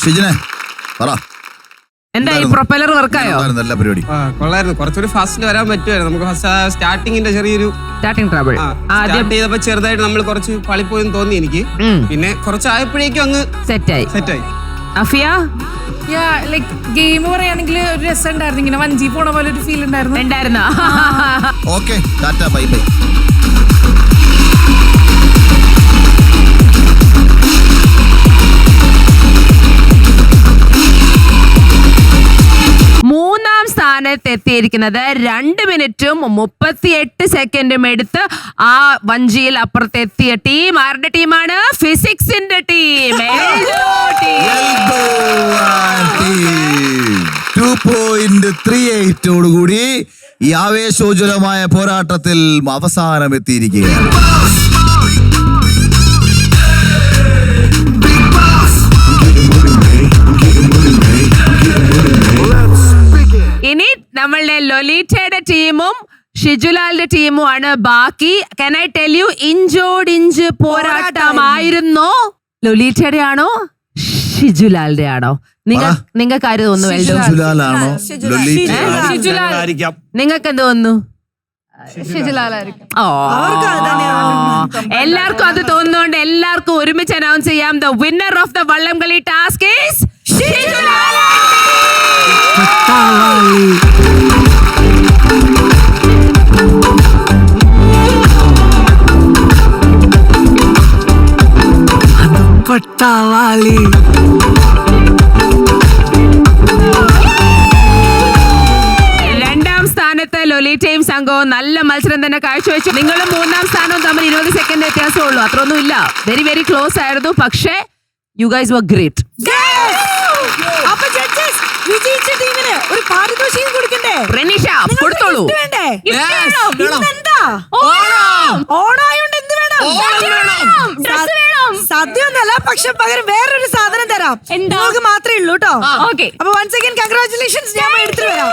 ഷിജിനെ പറ, എന്തായി? പ്രൊപ്പല്ലർ വർക്കായോ? നല്ല പരിപാടി. കൊള്ളായിരുന്നു. കുറച്ചുകൂടി ഫാസ്റ്റിൽ വരാൻ പറ്റുമായിരുന്നു. നമുക്ക് ഫസ്റ്റ് സ്റ്റാർട്ടിങ്ങിന്റെ ചെറിയൊരു സ്റ്റാർട്ടിംഗ് ട്രബിൾ ആദ്യം ചെയ്തപ്പോ ചെറുതായിട്ട് നമ്മൾ കുറച്ച് പളിപ്പോയെന്ന് തോന്നി എനിക്ക്. പിന്നെ കുറച്ചായപ്പോഴേക്കും അങ്ങ് സെറ്റായി. അഫിയ, ലൈക് ഗെയിം പറയുകയാണെങ്കിൽ ഒരു രസം ഉണ്ടായിരുന്നു. ഇങ്ങനെ വഞ്ചി പോണ പോലെ ഒരു ഫീൽ ഉണ്ടായിരുന്നു. Okay, Tata, bye bye. സ്ഥാനത്ത് എത്തിയിരിക്കുന്നത്. 2 മിനിറ്റും 38 സെക്കൻഡും എടുത്ത് ആ വഞ്ചിയിൽ അപ്പുറത്തെത്തിയ ടീം ആരുടെ ടീമാണ്? ഫിസിക്സിന്റെ ടീം. 2.38 കൂടി ഈ ആവേശോജ്വലമായ പോരാട്ടത്തിൽ അവസാനം എത്തിയിരിക്കുകയാണ്. ഇനി നമ്മളുടെ ലൊലീറ്റയുടെ ടീമും ഷിജുലാലിന്റെ ടീമും ആണ് ബാക്കി. Can I tell you, ഇഞ്ചോടിഞ്ച് പോരാട്ടമായിരുന്നോ? ലൊലീറ്റയുടെ ആണോ ഷിജുലാലിന്റെ ആണോ? നിങ്ങൾക്ക് ആര് തോന്നുന്നു? ഷിജുലാലാണോ നിങ്ങൾക്ക് എന്ത് തോന്നുന്നു? എല്ലാവർക്കും അത് തോന്നുന്നോണ്ട് എല്ലാവർക്കും ഒരുമിച്ച് അനൗൺസ് ചെയ്യാം. ദ വിന്നർ ഓഫ് ദ വള്ളംകളി ടാസ്ക് ഈസ് ഷിജുലാൽ. പട്ടാവാളി രണ്ടാം സ്ഥാനത്ത് ലൊലീറ്റയും സംഘവും നല്ല മത്സരം തന്നെ കാഴ്ചവെച്ചു. നിങ്ങളും 3-ാം സ്ഥാനവും തമ്മിൽ 20 സെക്കൻഡ് വ്യത്യാസമുള്ളൂ. അത്രയൊന്നും ഇല്ല. വെരി വെരി ക്ലോസ് ആയിരുന്നു. പക്ഷേ യു ഗൈസ് വർ ഗ്രേറ്റ്. അപ്പൊ ജഡ്ജസ് വിജയിച്ച ടീമിന് ഒരു പാരിതോഷികം കൊടുക്കണ്ടേ? റെനിഷ കൊടുത്തോളൂ. ഓണായോണ്ട് എന്ത് വേണം? സദ്യ ഒന്നല്ല, പക്ഷെ പകരം വേറൊരു സാധനം തരാം. നിങ്ങൾക്ക് മാത്രമേ ഉള്ളൂ കേട്ടോ. അപ്പൊ വൺസ് അഗൈൻ കൺഗ്രാറ്റുലേഷൻസ്. ഞാൻ എടുത്തിട്ട് വരാം.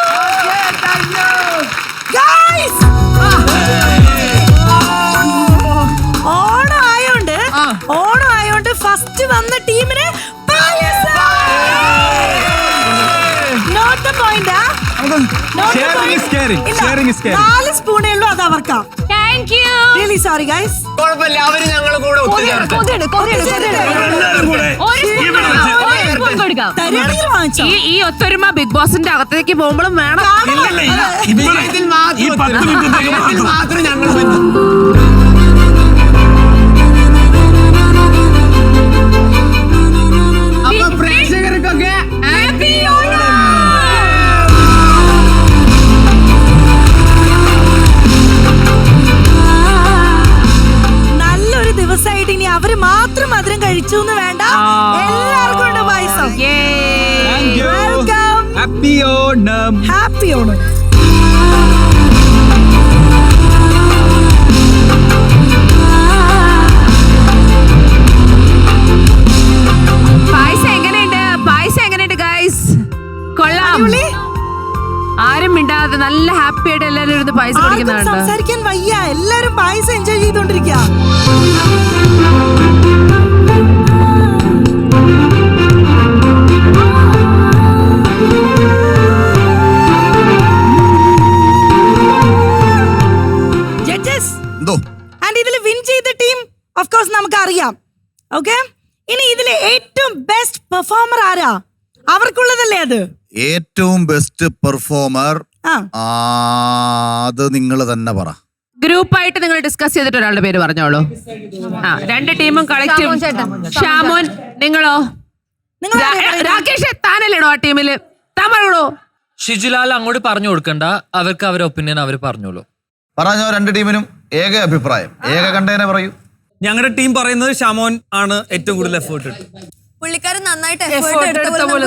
ഓണം ആയോണ്ട് ഫസ്റ്റ് വന്ന ടീമിന് sharing is caring. 4 സ്പൂണേ ഉള്ളൂ, അത് അവർക്കാ. Thank you. Really sorry guys. കുഴപ്പമില്ല, അവര് ഞങ്ങളെ കൂടെ ഈ ഒത്തൊരുമ ബിഗ് ബോസിന്റെ അകത്തേക്ക് പോകുമ്പോഴും വേണം. മാത്രം ഞങ്ങൾ അപ്പൊ പ്രേക്ഷകർക്കൊക്കെ നല്ലൊരു ദിവസമായിട്ട് ഇനി അവര് മാത്രം മധുരം കഴിച്ചു എന്ന് വേണ്ട, എല്ലാവർക്കും ഉണ്ട് പായസം. Welcome. Happy Onam. Happy Onam. പായസം എങ്ങനെയുണ്ട് ഗൈസ്? കൊള്ളാം. ആരും മിണ്ടാതെ നല്ല ഹാപ്പി ആയിട്ട് എല്ലാവരും ഇരുന്ന് പായസം കുടിക്കുന്നുണ്ട്. സംസാരിക്കാൻ വയ്യ, എല്ലാരും പായസം എൻജോയ് ചെയ്തോണ്ടിരിക്കുക. ജഡ്ജസ് ആൻഡ് ഇതിൽ വിൻ ചെയ്ത ടീം ഓഫ് കോഴ്സ് നമുക്ക് അറിയാം. ഓക്കെ, ഇനി ഇതിലെ ഏറ്റവും ബെസ്റ്റ് പെർഫോമർ ആരാ? അവർക്കുള്ളതല്ലേ അത്? ഏറ്റവും ബെസ്റ്റ് പെർഫോമർ അത് നിങ്ങൾ തന്നെ പറ. ഗ്രൂപ്പായിട്ട് നിങ്ങൾ ഡിസ്കസ് ചെയ്തിട്ട് ഒരാളുടെ പേര് പറഞ്ഞോളൂ. 2 ടീമും കളക്റ്റീവ്. ഷാമോൻ, നിങ്ങളോ? രാകേഷ് താനല്ലേടോ ആ ടീമില്? താൻ പറഞ്ഞോളൂ. ഷിജുലാൽ അങ്ങോട്ട് പറഞ്ഞു കൊടുക്കണ്ട, അവർക്ക് അവരുടെ ഒപ്പീനിയൻ അവർ പറഞ്ഞോളൂ. പറഞ്ഞോ. 2 ടീമിനും ഏക അഭിപ്രായം, ഏക കണ്ടേനെ പറയൂ. ഞങ്ങളുടെ ടീം പറയുന്നത് ഷാമോൻ ആണ് ഏറ്റവും കൂടുതൽ എഫേർട്ട് ഇട്ടു. പുള്ളിക്കാരൻ നന്നായിട്ട് എഫേർട്ട് എടുത്ത പോലെ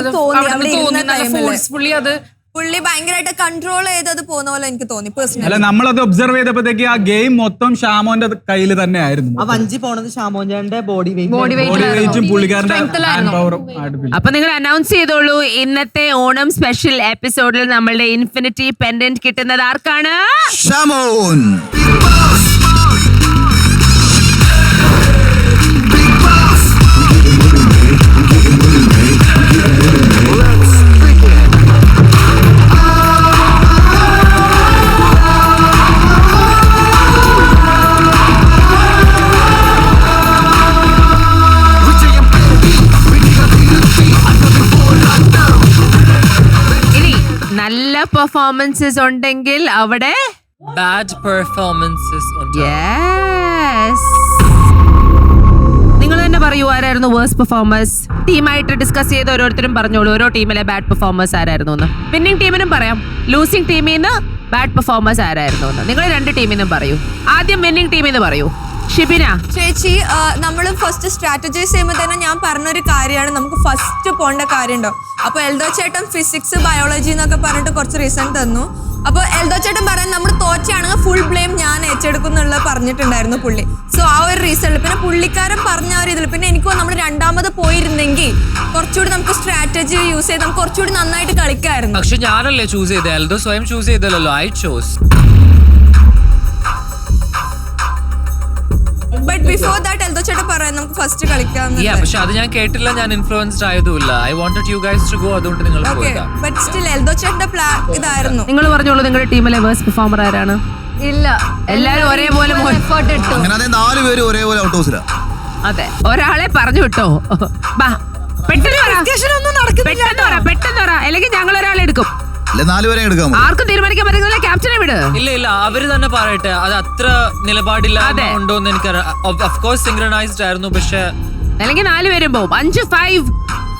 പുള്ളി ഭയങ്കരമായിട്ട് കൺട്രോൾ ചെയ്തത് പോകുന്ന പോലെ എനിക്ക് തോന്നി പേഴ്സണലി. അല്ല, നമ്മളത് ഒബ്സർവ് ചെയ്തപ്പോഴത്തേക്ക് ആ ഗെയിം മൊത്തം ഷാമോന്റെ കയ്യിൽ തന്നെ ആയിരുന്നു. ആ വഞ്ചി പോണത് ഷാമോന്റെ ബോഡി വെയിറ്റും പുള്ളിക്കാരന്റെ ഹാൻഡ് പവറും. അപ്പൊ നിങ്ങൾ അനൗൺസ് ചെയ്തോളൂ, ഇന്നത്തെ ഓണം സ്പെഷ്യൽ എപ്പിസോഡിൽ നമ്മളുടെ ഇൻഫിനിറ്റി പെൻഡന്റ് കിട്ടുന്നത് ആർക്കാണ്? ഷാമോൻ. നല്ല പെർഫോമൻസസ് ഉണ്ടെങ്കിൽ അവിടെ ബാഡ് പെർഫോമൻസസ് ഉണ്ട്. നിങ്ങൾ തന്നെ പറയൂ, ആരായിരുന്നു വേഴ്സ്റ്റ് പെർഫോമേഴ്സ്? ടീമായിട്ട് ഡിസ്കസ് ചെയ്ത് ഓരോരുത്തരും പറഞ്ഞോളൂ ഓരോ ടീമിലെ ബാഡ് പെർഫോമേഴ്സ് ആരായിരുന്നു എന്ന്. വിന്നിംഗ് ടീമിനും പറയാം, ലൂസിംഗ് ടീമിൽ നിന്ന് ബാഡ് പെർഫോമേഴ്സ് ആരായിരുന്നു എന്ന്. നിങ്ങൾ 2 ടീമിൽ നിന്നും പറയൂ. ആദ്യം വിന്നിംഗ് ടീമിൽ നിന്ന് പറയൂ. ഷിബിന ചേച്ചി, നമ്മൾ ഫസ്റ്റ് സ്ട്രാറ്റജൈസ് ചെയ്യുമ്പോൾ തന്നെ ഞാൻ പറഞ്ഞൊരു കാര്യമാണ്, നമുക്ക് ഫസ്റ്റ് പോകേണ്ട കാര്യമുണ്ടോ. അപ്പൊ എൽദോ ചേട്ടൻ ഫിസിക്സ് ബയോളജി എന്നൊക്കെ പറഞ്ഞിട്ട് കുറച്ച് റീസൺ തന്നു. അപ്പോൾ എൽദോ ചേട്ടൻ പറയാൻ നമ്മൾ തോറ്റാണെങ്കിൽ ഫുൾ ബ്ലെയിം ഞാൻ ഏറ്റെടുക്കുന്നുള്ളത് പറഞ്ഞിട്ടുണ്ടായിരുന്നു പുള്ളി. സോ ആ ഒരു റീസണിൽ പിന്നെ പുള്ളിക്കാരൻ പറഞ്ഞ ഒരു ഇതിൽ പിന്നെ എനിക്ക് നമ്മൾ രണ്ടാമത് പോയിരുന്നെങ്കിൽ കുറച്ചുകൂടി നമുക്ക് സ്ട്രാറ്റജി യൂസ് ചെയ്ത് നമുക്ക് കുറച്ചുകൂടി നന്നായിട്ട് കളിക്കായിരുന്നു. പക്ഷെ ഞാനല്ലേ ചൂസ് ചെയ്തത്, എൽദോ സ്വയം ചൂസ് ചെയ്തല്ലോ. I chose. But before that Eldho ചേട്ടൻ പറയാൻ നമുക്ക് ഫസ്റ്റ് കളിക്കാം. പക്ഷെ അത് ഞാൻ കേട്ടില്ല, ഞാൻ ഇൻഫ്ലുവൻസ്ഡ് ആയതുമില്ല. I wanted you guys to go, അതുകൊണ്ട് നിങ്ങൾ പോയതാ. ബട്ട് സ്റ്റിൽ എൽദോ ചേട്ടന്റെ പ്ലാൻ ഇതായിരുന്നു. നിങ്ങൾ പറഞ്ഞോളൂ, നിങ്ങളുടെ ടീമിലെ വേഴ്സ്റ്റ് പെർഫോമർ ആരാണ്? ഇല്ല, എല്ലാരും ഒരേപോലെ എഫേർട്ട് ഇട്ടു. അങ്ങനെ 4 പേരും ഒരേപോലെ ഔട്ട് ഹൗസിലാ. അതെ, ഒരാളെ പറഞ്ഞു വിട്ടോ. ബാ, പെട്ടെന്ന് പറ. Discussion ഒന്നും നടക്കുന്നില്ല. പെട്ടെന്ന് പറ, അല്ലെങ്കിൽ ഞങ്ങൾ ഒരാളെ എടുക്കും. അല്ലെ 4 പേരെ എടുക്കാം. ആർക്കും തീരുമാനിക്കാൻ പറ്റുന്നില്ല, ക്യാപ്റ്റനെ വിട്. ഇല്ല അവര് തന്നെ പറയട്ടെ, അത് അത്ര നിലപാടില്ലാതെ ഉണ്ടോന്ന് എനിക്കറിയാം. ഓഫ് കോഴ്സ് സിങ്ക്രണൈസ്ഡ് ആയിരുന്നു, പക്ഷെ അല്ലെങ്കിൽ 4 പേരും പോവും. 5, 5,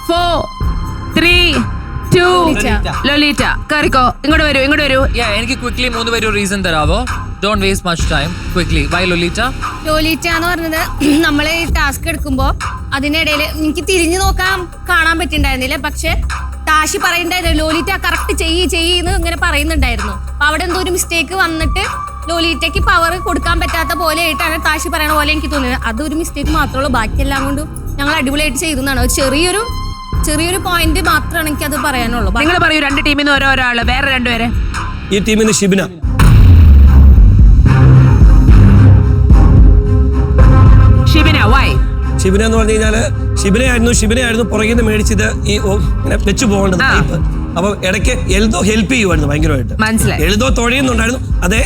4, 3, 2. ലൊലീറ്റ കയറിക്കോ. ഇങ്ങോട്ട് വരൂ. എനിക്ക് ക്വിക്ലി 3 പേര് റീസൺ തരാവോ? Don't waste much time, quickly. Why Lolita? Lolita എന്ന് പറഞ്ഞത് നമ്മള് ഈ ടാസ്ക് എടുക്കുമ്പോ അതിനിടയിൽ എനിക്ക് തിരിഞ്ഞു കാണാൻ പറ്റിണ്ടായിരുന്നില്ല. പക്ഷെ താഷി പറയണ്ടായിരുന്നു ലോലിറ്റ കറക്റ്റ് ചെയ്യെന്ന് ഇങ്ങനെ പറയുന്നുണ്ടായിരുന്നു. അപ്പൊ അവിടെ എന്തോ ഒരു മിസ്റ്റേക്ക് വന്നിട്ട് ലോലിറ്റയ്ക്ക് പവർ കൊടുക്കാൻ പറ്റാത്ത പോലെ ആയിട്ടാണ് താഷി പറയണ പോലെ എനിക്ക് തോന്നിയത്. അതൊരു മിസ്റ്റേക്ക് മാത്രമേ ഉള്ളൂ, ബാക്കിയെല്ലാം കൊണ്ടും ഞങ്ങൾ അടിപൊളിയായിട്ട് ചെയ്തെന്നാണ്. ചെറിയൊരു പോയിന്റ് മാത്രമാണ് എനിക്ക് അത് പറയാനുള്ളൂ. നിങ്ങൾ പറയൂ, 2 ടീമിൽ നിന്ന് ഒരാള്. വേറെ 2 പേര്. ഈ ടീമിൽ നിന്ന് ഷിബിന. വൈ? ഷിബിന എന്ന് പറഞ്ഞു കഴിഞ്ഞാല് ഷിബിനയായിരുന്നു പുറകിൽ നിന്ന് മേടിച്ചത് ഈ ഇങ്ങനെ വെച്ച് പോകേണ്ടത് ടൈപ്പ്. അപ്പൊ ഇടയ്ക്ക് എൽദോ ഹെൽപ്പ് ചെയ്യുമായിരുന്നു ഭയങ്കരമായിട്ട്. മനസ്സിലായി. എൽദോ തുഴയുന്നുണ്ടായിരുന്നു. അതെ,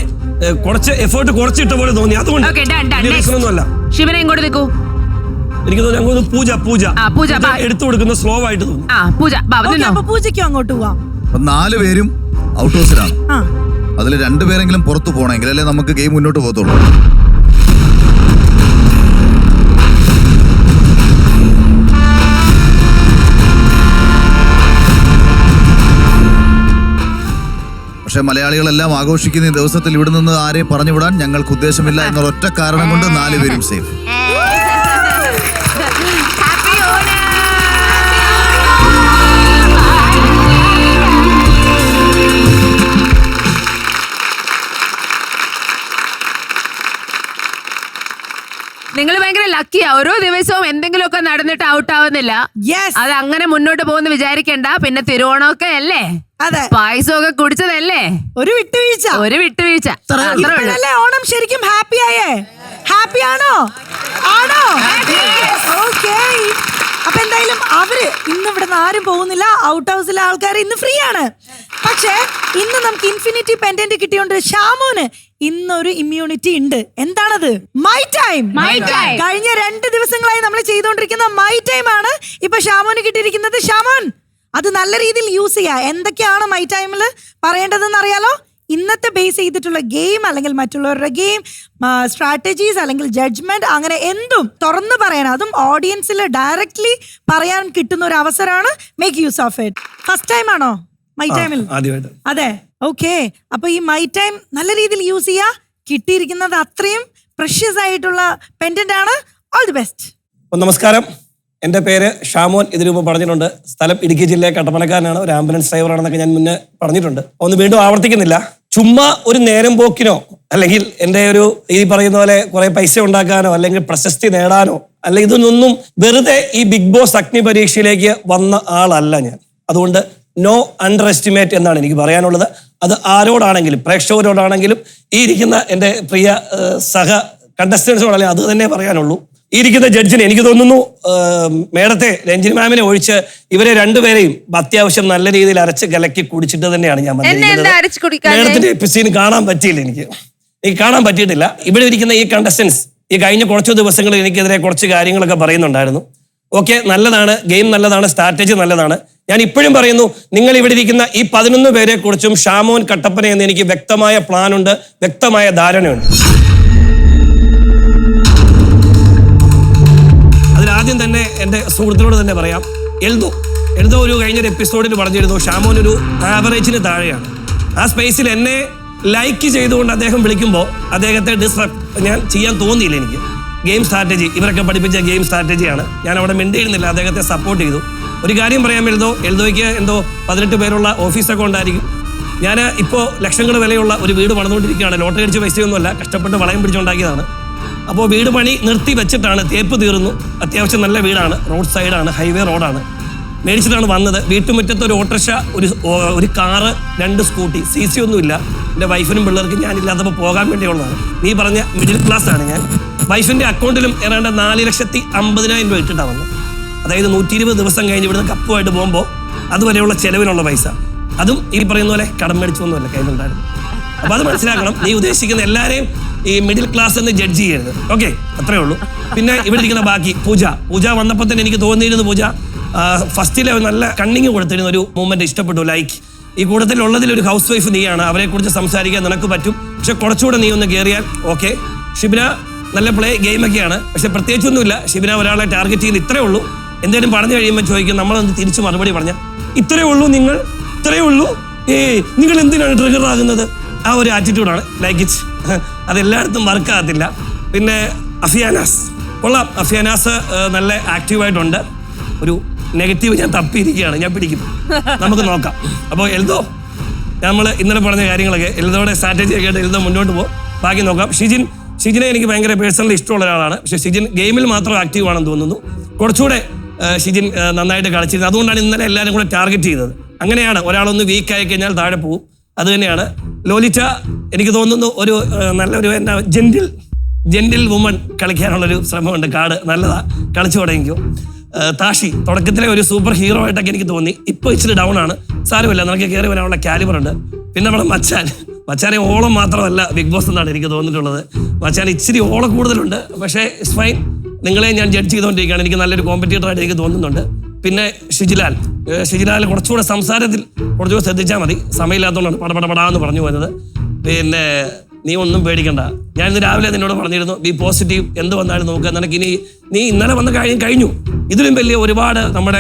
കുറച്ച് എഫേർട്ട് കുറച്ചിട്ട പോലെ തോന്നി. അതുകൊണ്ടല്ല. ഷിബിന ഇങ്ങോട്ട് നിൽക്കൂ. എനിക്ക് തോന്നുന്നു പൂജ എടുത്തു കൊടുക്കുന്ന സ്ലോ ആയിട്ട് തോന്നി. പൂജയ്ക്കും അങ്ങോട്ട് പോവാം. 4 പേരും ഔട്ട് ഹൗസിലാണ്. അതിൽ 2 പേരെങ്കിലും പുറത്തു പോകണമെങ്കിൽ അല്ലേ നമുക്ക് ഗെയിം മുന്നോട്ട് പോകത്തുള്ളൂ. പക്ഷെ മലയാളികളെല്ലാം ആഘോഷിക്കുന്ന ഈ ദിവസത്തിൽ ഇവിടെ നിന്ന് ആരെയും പറഞ്ഞുവിടാൻ ഞങ്ങൾക്ക് ഉദ്ദേശമില്ല എന്നുള്ള ഒറ്റ കാരണം കൊണ്ട് 4 പേരും സേഫ്. നിങ്ങൾ ഭയങ്കര ലക്കിയാ. ഓരോ ദിവസവും എന്തെങ്കിലുമൊക്കെ നടന്നിട്ട് ഔട്ട് ആവുന്നില്ല. അത് അങ്ങനെ മുന്നോട്ട് പോകുന്ന വിചാരിക്കണ്ട. പിന്നെ തിരുവോണമൊക്കെ അല്ലേ, അതെ, പായസമൊക്കെ കുടിച്ചതല്ലേ, ഒരു വിട്ടുവീഴ്ച. ഓണം ശരിക്കും ഹാപ്പി ആയേ? ഹാപ്പി ആണോ? ഓക്കേ. അപ്പൊ എന്തായാലും അവര് ഇന്ന് ഇവിടെ നിന്ന് ആരും പോകുന്നില്ല. ഔട്ട് ഹൗസിലെ ആൾക്കാർ ഇന്ന് ഫ്രീ ആണ്. പക്ഷേ ഇന്ന് നമുക്ക് ഇൻഫിനിറ്റി പെൻഡന്റ് കിട്ടിയോണ്ട് ഷാമോന് ഇന്നൊരു ഇമ്മ്യൂണിറ്റി ഉണ്ട്. എന്താണത്? My time. കഴിഞ്ഞ 2 ദിവസങ്ങളായി നമ്മൾ ചെയ്തുകൊണ്ടിരിക്കുന്ന മൈ ടൈം ആണ് ഇപ്പൊ ഷാമോന് കിട്ടിയിരിക്കുന്നത്. ഷാമോൻ അത് നല്ല രീതിയിൽ യൂസ് ചെയ്യാ. എന്തൊക്കെയാണ് മൈ ടൈമിൽ പറയേണ്ടതെന്ന് അറിയാലോ? ഇന്നത്തെ ബേസ് ചെയ്തിട്ടുള്ള ഗെയിം അല്ലെങ്കിൽ മറ്റുള്ളവരുടെ ഗെയിം സ്ട്രാറ്റജീസ് അല്ലെങ്കിൽ ജഡ്ജ്മെന്റ് അങ്ങനെ എന്തും തുറന്നു പറയാൻ, അതും ഓഡിയൻസിൽ ഡയറക്ട്ലി പറയാൻ കിട്ടുന്ന ഒരു അവസരമാണ്. Make use of it. First time ആണോ മൈ ടൈമിൽ? അതെ, ഓക്കെ. അപ്പൊ ഈ മൈ ടൈം നല്ല രീതിയിൽ യൂസ് ചെയ്യാ. കിട്ടിയിരിക്കുന്നത് അത്രയും പ്രഷ്യസ് ആയിട്ടുള്ള പെൻഡന്റ് ആണ്. All the best. നമസ്കാരം, എൻ്റെ പേര് ഷാമോൻ. ഇതിനു മുമ്പ് പറഞ്ഞിട്ടുണ്ട്. സ്ഥലം ഇടുക്കി ജില്ലയിലെ കട്ടപ്പനക്കാരനാണ്. ഒരു ആംബുലൻസ് ഡ്രൈവറാണെന്നൊക്കെ ഞാൻ മുന്നേ പറഞ്ഞിട്ടുണ്ട്. ഒന്ന് വീണ്ടും ആവർത്തിക്കുന്നില്ല. ചുമ്മാ ഒരു നേരം പോക്കിനോ അല്ലെങ്കിൽ എൻ്റെ ഒരു ഈ പറയുന്ന പോലെ കുറെ പൈസ ഉണ്ടാക്കാനോ അല്ലെങ്കിൽ പ്രശസ്തി നേടാനോ അല്ലെങ്കിൽ ഇതൊന്നും വെറുതെ ഈ ബിഗ് ബോസ് അഗ്നി പരീക്ഷയിലേക്ക് വന്ന ആളല്ല ഞാൻ. അതുകൊണ്ട് നോ അണ്ടർ എസ്റ്റിമേറ്റ് എന്നാണ് എനിക്ക് പറയാനുള്ളത്. അത് ആരോടാണെങ്കിലും, പ്രേക്ഷകരോടാണെങ്കിലും, ഈ ഇരിക്കുന്ന എൻ്റെ പ്രിയ സഹ കണ്ടസ്റ്റൻസിനോടല്ലേ അത് തന്നെ പറയാനുള്ളൂ. ഈ ഇരിക്കുന്ന ജഡ്ജിനെ എനിക്ക് തോന്നുന്നു മേഡത്തെ രഞ്ജിനി മാമിനെ ഒഴിച്ച് ഇവരെ 2 പേരെയും അത്യാവശ്യം നല്ല രീതിയിൽ അരച്ച് കലക്കി കുടിച്ചിട്ട് തന്നെയാണ് ഞാൻ മേഡത്തിന്റെ എപ്പിസോഡ് കാണാൻ പറ്റിയില്ല. എനിക്ക് കാണാൻ പറ്റിയിട്ടില്ല. ഇവിടെ ഇരിക്കുന്ന ഈ കണ്ടസ്റ്റൻസ് ഈ കഴിഞ്ഞ കുറച്ച് ദിവസങ്ങളിൽ എനിക്കെതിരെ കുറച്ച് കാര്യങ്ങളൊക്കെ പറയുന്നുണ്ടായിരുന്നു. ഓക്കെ, നല്ലതാണ്, ഗെയിം നല്ലതാണ്, സ്ട്രാറ്റജി നല്ലതാണ്. ഞാൻ ഇപ്പോഴും പറയുന്നു, നിങ്ങൾ ഇവിടെ ഇരിക്കുന്ന ഈ 11 പേരെ കുറിച്ചും ഷാമോൻ കട്ടപ്പന എന്ന് എനിക്ക് വ്യക്തമായ പ്ലാനുണ്ട്, വ്യക്തമായ ധാരണയുണ്ട്. ആദ്യം തന്നെ എൻ്റെ സുഹൃത്തിനോട് തന്നെ പറയാം, എൽദോ ഒരു കഴിഞ്ഞൊരു എപ്പിസോഡിൽ പറഞ്ഞിരുന്നു ഷാമോൻ ഒരു ആവറേജിന് താഴെയാണ്. ആ സ്പേസിൽ എന്നെ ലൈക്ക് ചെയ്തുകൊണ്ട് അദ്ദേഹം വിളിക്കുമ്പോൾ അദ്ദേഹത്തെ ഡിസ്റപ്റ്റ് ഞാൻ ചെയ്യാൻ തോന്നിയില്ല. എനിക്ക് ഗെയിം സ്ട്രാറ്റജി, ഇവരൊക്കെ പഠിപ്പിച്ച ഗെയിം സ്ട്രാറ്റജിയാണ്. ഞാൻ അവിടെ മിണ്ടിയിരുന്നില്ല, അദ്ദേഹത്തെ സപ്പോർട്ട് ചെയ്തു. ഒരു കാര്യം പറയാൻ എൽദോയ്ക്ക് എന്തോ 18 പേരുള്ള ഓഫീസൊക്കെ ഉണ്ടായിരിക്കും. ഞാൻ ഇപ്പോൾ ലക്ഷങ്ങൾ വിലയുള്ള ഒരു വീട് പണിതുകൊണ്ടിരിക്കുകയാണ്. ലോട്ടറി അടിച്ച പൈസയൊന്നുമല്ല, കഷ്ടപ്പെട്ട് വളയം പിടിച്ചുണ്ടാക്കിയതാണ്. അപ്പോൾ വീട് പണി നിർത്തി വെച്ചിട്ടാണ്, തേപ്പ് തീർന്നു, അത്യാവശ്യം നല്ല വീടാണ്, റോഡ് സൈഡാണ്, ഹൈവേ റോഡാണ്, മേടിച്ചിട്ടാണ് വന്നത്. വീട്ടുമുറ്റത്ത് ഒരു ഓട്ടോറിക്ഷ, ഒരു കാറ്, 2 സ്കൂട്ടി, CC ഒന്നുമില്ല. എൻ്റെ വൈഫിനും പിള്ളേർക്കും ഞാനില്ലാത്തപ്പോൾ പോകാൻ വേണ്ടിയുള്ളതാണ്. നീ പറഞ്ഞ മിഡിൽ ക്ലാസ് ആണ് ഞാൻ. വൈഫിൻ്റെ അക്കൗണ്ടിലും ഏതാണ്ട് 4,50,000 രൂപ ഇട്ടിട്ടാണ് വന്നത്. അതായത് 120 ദിവസം കഴിഞ്ഞ് ഇവിടുന്ന് കപ്പുമായിട്ട് പോകുമ്പോൾ അതുവരെയുള്ള ചെലവിനുള്ള പൈസ, അതും ഈ പറയുന്ന പോലെ കടം മേടിച്ചൊന്നുമല്ല കയ്യിലുണ്ടായിരുന്നു. അപ്പോൾ അത് മനസ്സിലാക്കണം. നീ ഉദ്ദേശിക്കുന്ന എല്ലാവരെയും ഈ മിഡിൽ ക്ലാസ് എന്ന് ജഡ്ജ് ചെയ്യരുത്. ഓക്കെ, അത്രേ ഉള്ളൂ. പിന്നെ ഇവിടെ ഇരിക്കുന്ന ബാക്കി പൂജ വന്നപ്പോൾ തന്നെ എനിക്ക് തോന്നിയിരുന്നു, പൂജ ഫസ്റ്റിലെ നല്ല കണ്ണിങ് കൊടുത്തിരുന്ന ഒരു മൂവ്മെന്റ് ഇഷ്ടപ്പെട്ടു. ലൈക്ക് ഈ കൂട്ടത്തിലുള്ളതിൽ ഒരു ഹൗസ് വൈഫ് നീയാണ്, അവരെ കുറിച്ച് സംസാരിക്കാൻ നിനക്ക് പറ്റും, പക്ഷെ കുറച്ചുകൂടെ നീ ഒന്ന് കയറിയാൽ ഓക്കെ. ഷിബിന നല്ല പ്ലേ ഗെയിമൊക്കെയാണ്, പക്ഷെ പ്രത്യേകിച്ചൊന്നുമില്ല. ഷിബിന ഒരാളെ ടാർഗറ്റ് ചെയ്യുന്ന ഇത്രേ ഉള്ളൂ. എന്തെങ്കിലും പറഞ്ഞു കഴിയുമ്പോൾ ചോദിക്കും, നമ്മളൊന്ന് തിരിച്ച് മറുപടി പറഞ്ഞാൽ ഇത്രയേ ഉള്ളൂ, നിങ്ങൾ ഇത്രയേ ഉള്ളൂ, നിങ്ങൾ എന്തിനാണ് ട്രിഗർ ആകുന്നത്? ആ ഒരു ആറ്റിറ്റ്യൂഡാണ്. Like it. അതെല്ലായിടത്തും വർക്കാകത്തില്ല. പിന്നെ അഫിയാനാസ് കൊള്ളാം. അഫിയാനാസ് നല്ല ആക്റ്റീവായിട്ടുണ്ട്. ഒരു നെഗറ്റീവ് ഞാൻ തപ്പിയിരിക്കുകയാണ്, ഞാൻ പിടിക്കും, നമുക്ക് നോക്കാം. അപ്പോൾ എൽദോ, നമ്മൾ ഇന്നലെ പറഞ്ഞ കാര്യങ്ങളൊക്കെ എൽദോയുടെ സ്ട്രാറ്റജിയൊക്കെ ആയിട്ട് എൽദോ മുന്നോട്ട് പോകും, ബാക്കി നോക്കാം. ഷിജിനെ എനിക്ക് ഭയങ്കര പേഴ്സണലി ഇഷ്ടമുള്ള ഒരാളാണ്. പക്ഷേ ഷിജിൻ ഗെയിമിൽ മാത്രം ആക്റ്റീവ് ആണെന്ന് തോന്നുന്നു. കുറച്ചുകൂടെ ഷിജിൻ നന്നായിട്ട് കളിച്ചിരുന്നത്. അതുകൊണ്ടാണ് ഇന്നലെ എല്ലാവരും കൂടെ ടാർഗറ്റ് ചെയ്തത്. അങ്ങനെയാണ്, ഒരാളൊന്ന് വീക്കായി കഴിഞ്ഞാൽ താഴെ പോവും. അത് തന്നെയാണ്. ലോലിറ്റ എനിക്ക് തോന്നുന്നു ഒരു നല്ലൊരു ജെന്റിൽ വുമൺ കളിക്കാനുള്ളൊരു ശ്രമമുണ്ട്. കാർഡ് നല്ലതാ, കളിച്ചു തുടങ്ങിക്കോ. താഷി തുടക്കത്തിലെ ഒരു സൂപ്പർ ഹീറോ ആയിട്ടൊക്കെ എനിക്ക് തോന്നി. ഇപ്പോൾ ഇച്ചിരി ഡൗൺ ആണ്. സാരമില്ല, നമുക്ക് കയറി വരാനുള്ള കാലിബർ ഉണ്ട്. പിന്നെ നമ്മുടെ മച്ചാനെ ഓളം മാത്രമല്ല ബിഗ് ബോസ് എന്നാണ് എനിക്ക് തോന്നിയിട്ടുള്ളത്. മച്ചാൻ ഇച്ചിരി ഓളം കൂടുതലുണ്ട്, പക്ഷേ ഇറ്റ്സ് ഫൈൻ. നിങ്ങളെ ഞാൻ ജഡ്ജ് ചെയ്തുകൊണ്ടിരിക്കുകയാണ്. എനിക്ക് നല്ലൊരു കോമ്പറ്റീറ്ററായിട്ട് എനിക്ക് തോന്നുന്നുണ്ട്. പിന്നെ ഷിജിലാൽ കുറച്ചുകൂടെ സംസാരത്തിൽ കുറച്ചുകൂടെ ശ്രദ്ധിച്ചാൽ മതി. സമയമില്ലാത്തതുകൊണ്ടാണ് പടപടപടാന്ന് പറഞ്ഞു പോകുന്നത്. പിന്നെ നീ ഒന്നും പേടിക്കണ്ട. ഞാൻ ഇന്ന് രാവിലെ നിന്നോട് പറഞ്ഞിരുന്നു, ബി പോസിറ്റീവ്, എന്ത് വന്നാലും നോക്കുക. നിനക്ക് നീ ഇന്നലെ വന്ന കാര്യം കഴിഞ്ഞു. ഇതിലും വലിയ ഒരുപാട് നമ്മുടെ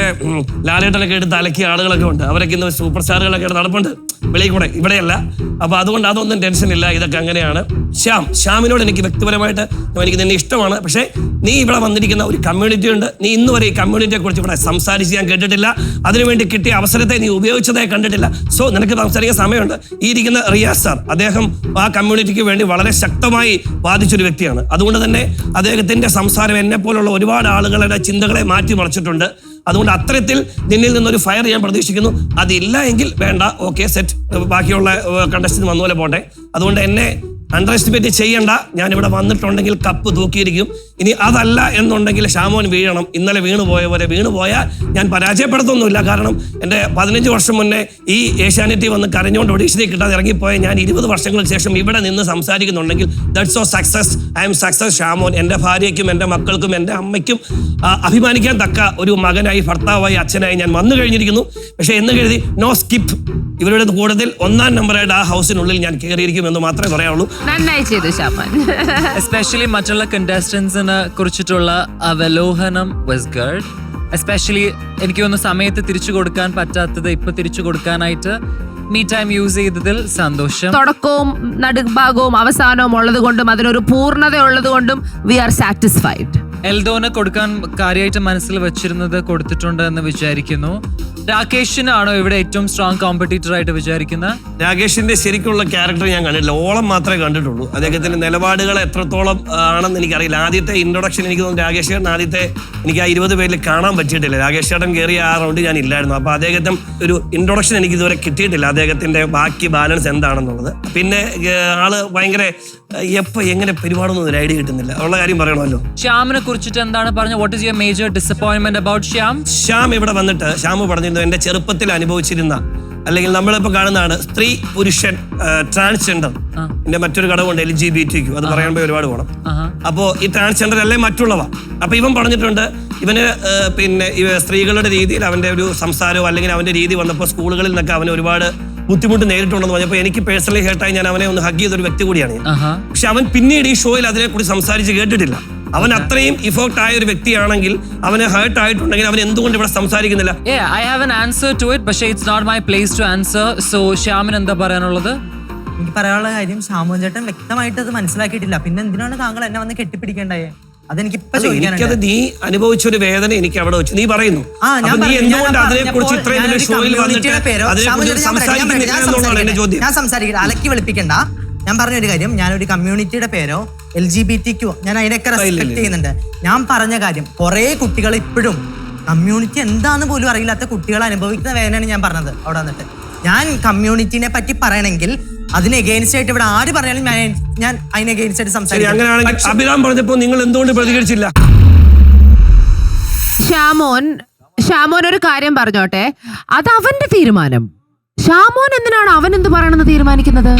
ലാലേട്ടനൊക്കെ എടുത്ത് അലക്കിയ ആളുകളൊക്കെ ഉണ്ട്. അവരൊക്കെ ഇന്ന് സൂപ്പർ സ്റ്റാറുകളൊക്കെ നടപ്പുണ്ട് വെളിയിൽ കൂടെ, ഇവിടെയല്ല. അപ്പോൾ അതുകൊണ്ട് അതൊന്നും ടെൻഷൻ ഇല്ല. ഇതൊക്കെ അങ്ങനെയാണ്. ശ്യാമിനോട് എനിക്ക് വ്യക്തിപരമായിട്ട് എനിക്ക് നിന്നെ ഇഷ്ടമാണ്. പക്ഷേ നീ ഇവിടെ വന്നിരിക്കുന്ന ഒരു കമ്മ്യൂണിറ്റി ഉണ്ട്. നീ ഇന്ന് വരെ ഈ കമ്മ്യൂണിറ്റിയെ കുറിച്ച് ഇവിടെ സംസാരിച്ച് ഞാൻ കേട്ടിട്ടില്ല. അതിനുവേണ്ടി കിട്ടിയ അവസരത്തെ നീ ഉപയോഗിച്ചതായി കണ്ടിട്ടില്ല. സോ നിനക്ക് സംസാരിക്കാൻ സമയമുണ്ട്. ഈ ഇരിക്കുന്ന റിയാസ് സാർ, അദ്ദേഹം ആ കമ്മ്യൂണിറ്റിക്ക് വേണ്ടി വളരെ ശക്തമായി വാദിച്ചൊരു വ്യക്തിയാണ്. അതുകൊണ്ട് തന്നെ അദ്ദേഹത്തിന്റെ സംസാരം എന്നെ പോലുള്ള ഒരുപാട് ആളുകളുടെ ചിന്തകളെ മാറ്റിമറിച്ചിട്ടുണ്ട്. അതുകൊണ്ട് അത്തരത്തിൽ നിന്നിൽ നിന്നൊരു ഫയർ ഞാൻ പ്രതീക്ഷിക്കുന്നു. അതില്ല എങ്കിൽ വേണ്ട, ഓക്കെ സെറ്റ്, ബാക്കിയുള്ള കണ്ടസ്റ്റന്റ് വന്ന പോലെ പോട്ടെ. അതുകൊണ്ട് എന്നെ അണ്ടർ എസ്റ്റിമേറ്റ് ചെയ്യണ്ട. ഞാൻ ഇവിടെ വന്നിട്ടുണ്ടെങ്കിൽ കപ്പ് തൂക്കിയിരിക്കും. ഇനി അതല്ല എന്നുണ്ടെങ്കിൽ ഷാമോൻ വീഴണം. ഇന്നലെ വീണുപോയ പോലെ വീണുപോയാൽ ഞാൻ പരാജയപ്പെടുത്തൊന്നുമില്ല. കാരണം എൻ്റെ 15 വർഷം മുന്നേ ഈ ഏഷ്യാനെറ്റിൽ വന്ന് കരഞ്ഞുകൊണ്ട് ഒഡീഷയിൽ കിട്ടാതെ ഇറങ്ങിപ്പോയ ഞാൻ 20 വർഷങ്ങൾക്ക് ശേഷം ഇവിടെ നിന്ന് സംസാരിക്കുന്നുണ്ടെങ്കിൽ that's so success. I am success Shamon. എൻ്റെ ഭാര്യയ്ക്കും എൻ്റെ മക്കൾക്കും എൻ്റെ അമ്മയ്ക്കും അഭിമാനിക്കാൻ തക്ക ഒരു മകനായി, ഭർത്താവായി, അച്ഛനായി ഞാൻ വന്നു കഴിഞ്ഞിരിക്കുന്നു. പക്ഷേ എന്ന് കരുതി നോ സ്കിപ്പ്. ഇവരുടെ കൂട്ടത്തിൽ 1ാം നമ്പറായിട്ട് ആ ഹൗസിനുള്ളിൽ ഞാൻ കയറിയിരിക്കും എന്ന് മാത്രമേ പറയാവുള്ളൂ. നന്നായി ചെയ്തു ഷാമോൻ. എസ്പെഷ്യലി മറ്റുള്ള കണ്ടസ്റ്റൻസിനെ കുറിച്ചിട്ടുള്ള അവലോകനം വാസ് ഗുഡ്. എസ്പെഷ്യലി എനിക്ക് തോന്നുന്നു സമയത്ത് തിരിച്ചു കൊടുക്കാൻ പറ്റാത്തത് ഇപ്പൊ തിരിച്ചു കൊടുക്കാനായിട്ട് മീ ടൈം യൂസ് ചെയ്തതിൽ സന്തോഷം. തുടക്കവും നടുഭാഗവും അവസാനവും ഉള്ളത് കൊണ്ടും അതിനൊരു പൂർണ്ണത ഉള്ളത് കൊണ്ടും വി ആർ സാറ്റിസ്ഫൈഡ്. എൽദോന് കൊടുക്കാൻ കാര്യമായിട്ട് മനസ്സിൽ വെച്ചിരുന്നത് കൊടുത്തിട്ടുണ്ട് എന്ന് വിചാരിക്കുന്നു. രാകേഷിനാണോ ഇവിടെ ഏറ്റവും സ്ട്രോങ് കോമ്പറ്റീറ്റർ ആയിട്ട് വിചാരിക്കുന്നത്? രാകേഷിന്റെ ശരിക്കുള്ള ക്യാരക്ടർ ഞാൻ കണ്ടിട്ടില്ല. ഓളം മാത്രമേ കണ്ടിട്ടുള്ളൂ. അദ്ദേഹത്തിന്റെ നിലപാടുകൾ എത്രത്തോളം ആണെന്ന് എനിക്കറിയില്ല. ആദ്യത്തെ ഇൻട്രൊഡക്ഷൻ എനിക്ക് തോന്നുന്നു രാകേഷ് ചേട്ടൻ ആദ്യത്തെ എനിക്ക് ആ 20 പേരിൽ കാണാൻ പറ്റിയിട്ടില്ല. രാകേഷ് ചേട്ടൻ കയറിയ ആ റൗണ്ട് ഞാൻ ഇല്ലായിരുന്നു. അപ്പോൾ അദ്ദേഹത്തെ ഒരു ഇൻട്രൊഡക്ഷൻ എനിക്ക് ഇതുവരെ കിട്ടിയിട്ടില്ല, അദ്ദേഹത്തിന്റെ ബാക്കി ബാലൻസ് എന്താണെന്നുള്ളത്. പിന്നെ ആള് ഭയങ്കര എങ്ങനെ പെരുമാറുന്ന ഒരു ഐഡിയ കിട്ടുന്നില്ല. ഉള്ള കാര്യം പറയണമല്ലോ. ശ്യാമിനെ കുറിച്ചിട്ട് എന്താണ് പറഞ്ഞത്? What is your major disappointment about Shyam ഇവിടെ വന്നിട്ട് ശ്യാം പറഞ്ഞിരുന്നു എന്റെ ചെറുപ്പത്തിൽ അനുഭവിച്ചിരുന്ന, അല്ലെങ്കിൽ നമ്മളിപ്പോ കാണുന്നതാണ് സ്ത്രീ പുരുഷൻ ട്രാൻസ്ജെൻഡർ. പിന്നെ മറ്റൊരു ഘടകമുണ്ട് LGBTQ, അത് പറയുമ്പോൾ ഒരുപാട് പോകണം. അപ്പോൾ ഈ ട്രാൻസ്ജെൻഡർ അല്ലേ മറ്റുള്ളവ. അപ്പൊ ഇവൻ പറഞ്ഞിട്ടുണ്ട് ഇവന് പിന്നെ സ്ത്രീകളുടെ രീതിയിൽ അവന്റെ ഒരു സംസാരമോ അല്ലെങ്കിൽ അവന്റെ രീതി വന്നപ്പോൾ സ്കൂളുകളിൽ നിന്നൊക്കെ അവന് ഒരുപാട് ബുദ്ധിമുട്ട് നേരിട്ടുണ്ടെന്ന് പറഞ്ഞപ്പോൾ എനിക്ക് പേഴ്സണലി ഹേർട്ടായി. ഞാൻ അവനെ ഒന്ന് ഹഗ് ചെയ്തൊരു വ്യക്തി കൂടിയാണ്. പക്ഷെ അവൻ പിന്നീട് ഈ ഷോയിൽ അതിനെക്കുറിച്ച് സംസാരിച്ച് കേട്ടിട്ടില്ല. അവൻ അത്രയും ഇഫോർട്ട് ആയ ഒരു വ്യക്തിയാണെങ്കിൽ, അവന് ഹേർട്ട് ആയിട്ടുണ്ടെങ്കിൽ അവൻ എന്തുകൊണ്ട് ഇവിടെ സംസാരിക്കുന്നില്ല? I have an answer to it, പക്ഷേ it's not my place to answer. So ശ്യാമിന് എന്താ പറയാനുള്ളത്? എനിക്ക് പറയാനുള്ള കാര്യം, ഷാമോൻ ചേട്ടൻ വ്യക്തമായിട്ട് അത് മനസ്സിലാക്കിയിട്ടില്ല. പിന്നെ എന്തിനാണ് താങ്കൾ എന്നെ വന്ന് കെട്ടിപ്പിടിക്കണ്ടായേ? അതെനിക്ക് ഇപ്പൊ എനിക്കത് നീ അനുഭവിച്ചൊരു വേദന എനിക്ക് അവിടെ വെച്ച് നീ പറയുന്നു. നീ എന്തുകൊണ്ട് അതിനെ കുറിച്ച് ഇത്രയും വലിയ ഷോയിൽ വന്നിട്ട് അതിനെക്കുറിച്ച് സംസാരിക്കുന്നില്ല എന്നുള്ളതാണ് എന്റെ ചോദ്യം. ഞാൻ സംസാരിക്കട്ടെ, അലക്കി വെളുപ്പിക്കണ്ട. ഞാൻ പറഞ്ഞൊരു കാര്യം, ഞാനൊരു കമ്മ്യൂണിറ്റിയുടെ പേരോ LGBT ഞാൻ അതിനൊക്കെ റെസ്പെക്ട് ചെയ്യുന്നുണ്ട്. ഞാൻ പറഞ്ഞ കാര്യം, കുറെ കുട്ടികൾ ഇപ്പോഴും കമ്മ്യൂണിറ്റി എന്താന്ന് പോലും അറിയില്ലാത്ത കുട്ടികൾ അനുഭവിക്കുന്ന വേദനയാണ് ഞാൻ പറഞ്ഞത്. അവിടെ വന്നിട്ട് ഞാൻ കമ്മ്യൂണിറ്റിനെ പറ്റി പറയണമെങ്കിൽ അതിന് എഗെയിൻസ്റ്റ് ആയിട്ട് ഇവിടെ ആര് പറഞ്ഞാലും ഞാൻ അതിന് എഗെയിൻസ്റ്റ് ആയിട്ട് സംസാരിക്കും. അങ്ങനെയാണെങ്കിൽ അഭിരാം പറഞ്ഞപ്പോ നിങ്ങൾ എന്തുകൊണ്ട് പ്രതികരിച്ചില്ല? ഷാമോൻ ഒരു കാര്യം പറഞ്ഞോട്ടെ, അത് അവന്റെ തീരുമാനം. ഷാമോൻ എന്തിനാണ് അവൻ എന്ത് പറയണമെന്ന് തീരുമാനിക്കുന്നത്?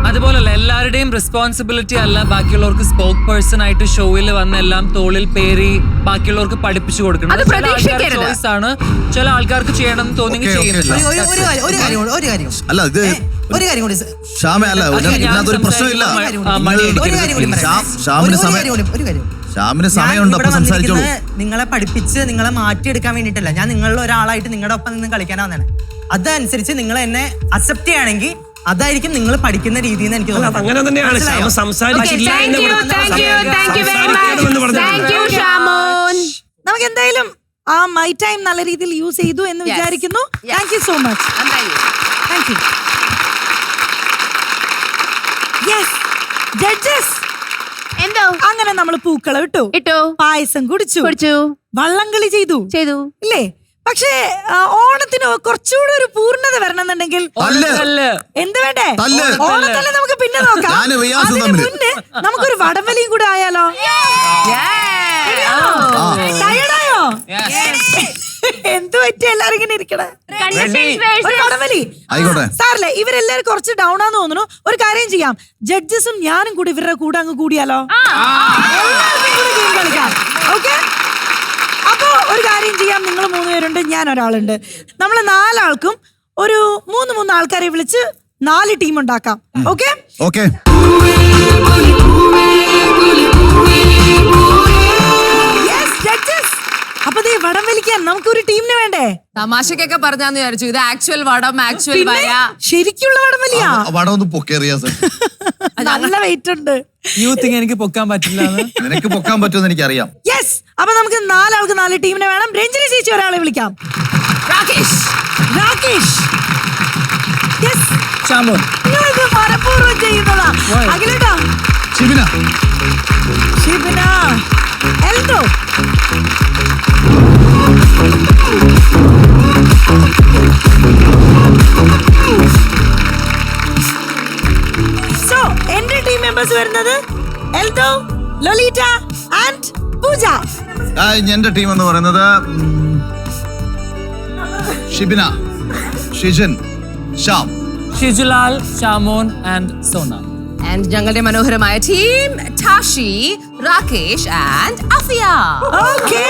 അതുപോലല്ല, എല്ലാവരുടെയും റെസ്പോൺസിബിലിറ്റി അല്ല ബാക്കിയുള്ളവർക്ക് സ്പോക്ക് പേഴ്സൺ ആയിട്ട് ഷോയിൽ വന്ന് എല്ലാം തോളിൽ പേരി ബാക്കിയുള്ളവർക്ക് പഠിപ്പിച്ചു കൊടുക്കണം. അത് പ്രതീക്ഷിക്കരുത്. ചോയ്സ് ആണ്. ചില ആൾക്കാർക്ക് ചെയ്യണം തോന്നി ചെയ്യുന്നില്ല. അല്ല ഇത് ഒരു കാര്യം കൂടി ക്ഷാമ അല്ല, ഇതിനകത്തൊരു പ്രശ്നമില്ല. ക്ഷാമിന് സമയമുണ്ട്, അപ്പൊ സംസാരിച്ചോളൂ. നിങ്ങളെ പഠിപ്പിച്ച് നിങ്ങളെ മാറ്റിയെടുക്കാൻ വേണ്ടിയിട്ടല്ല, ഞാൻ നിങ്ങളിൽ ഒരാളായിട്ട് നിങ്ങളുടെ ഒപ്പം നിന്ന് കളിക്കാനാവുന്നതാണ്. അതനുസരിച്ച് നിങ്ങൾ എന്നെ അക്സെപ്റ്റ് ചെയ്യുകയാണെങ്കിൽ അതായിരിക്കും നിങ്ങൾ പഠിക്കുന്ന രീതിയിൽ നിന്ന് എനിക്ക് തോന്നുന്നത്. അങ്ങനെ തന്നെയാണ് നമുക്ക് എന്തായാലും ആ മൈ ടൈം നല്ല രീതിയിൽ യൂസ് ചെയ്തു എന്ന് വിചാരിക്കുന്നു. Thank you so much. Thank you. Yes judges, എന്തോ അങ്ങനെ നമ്മൾ പൂക്കളം ഇട്ടു, പായസം കുടിച്ചു, വള്ളംകളി ചെയ്തു ഇല്ലേ? പക്ഷേ ഓണത്തിന് കുറച്ചുകൂടെ ഒരു പൂർണ്ണത വരണമെന്നുണ്ടെങ്കിൽ എന്ത് വേണ്ടേ? ഓണത്തല്ലേ നമുക്ക് പിന്നെ നോക്കാം. അതിന് മുന്നേ നമുക്കൊരു വടംവലിയും കൂടെ ആയാലോ? ടയർഡായോ? എന്ത് പറ്റി എല്ലാരും ഇങ്ങനെ ഇരിക്കണേ? വടംവലി സാറില്ലേ, ഇവരെല്ലാരും കുറച്ച് ഡൗൺ ആന്ന് തോന്നുന്നു. ഒരു കാര്യം ചെയ്യാം, ജഡ്ജസും ഞാനും കൂടി ഇവരുടെ കൂടെ അങ്ങ് കൂടിയാലോ? ഓക്കെ, അപ്പോ ഒരു കാര്യം ചെയ്യാം, നിങ്ങൾ 3 പേരുണ്ട്, ഞാൻ ഒരാളുണ്ട്. നമ്മൾ 4 ആൾക്കും ഒരു 3 ആൾക്കാരെ വിളിച്ച് 4 ടീം ഉണ്ടാക്കാം. Okay okay. അപ്പൊ ദേ വടം വലിക്കാൻ നമുക്കൊരു ടീമിന് വേണ്ടേ? തമാശക്കൊക്കെ പറഞ്ഞാന്ന് വിചാരിച്ചു, ഇത് ആക്ച്വൽ വടം, ആക്ച്വൽ വര, ശരിക്കുള്ള വടം വലിയാ. വടം ഒന്ന് പൊക്കേറിയാ നല്ല വെയിറ്റ് ഉണ്ട്. എനിക്ക് പൊക്കാൻ പറ്റില്ല. നിനക്ക് പൊക്കാൻ പറ്റുമെന്ന് എനിക്കറിയാം. യെസ്, അപ്പൊ നമുക്ക് 4 ആൾക്ക് 4 ടീമിനെ വേണം. രഞ്ജിനി ചേച്ചി ഒരാളെ വിളിക്കാം. രാകേഷ്. യെസ്, നിങ്ങളിത് മനഃപൂർവ്വം ചെയ്യുന്നതാ. അഖിലേട്ടാ. ഷിബിന. എൽദോ. സോ എന്റെ ടീം മെമ്പേഴ്സ് വരുന്നത് എൽദോ, ലൊലീറ്റ ആൻഡ് പൂജ. എന്റെ ടീം എന്ന് പറയുന്നത് ഷിബിന, ഷിജൻ, ശ്യാം, ഷിജുലാൽ, ഷാമോൻ ആൻഡ് സോന. ആൻഡ് ഞങ്ങളുടെ മനോഹരമായ team Tashi, Rakesh and Afiya. Okay,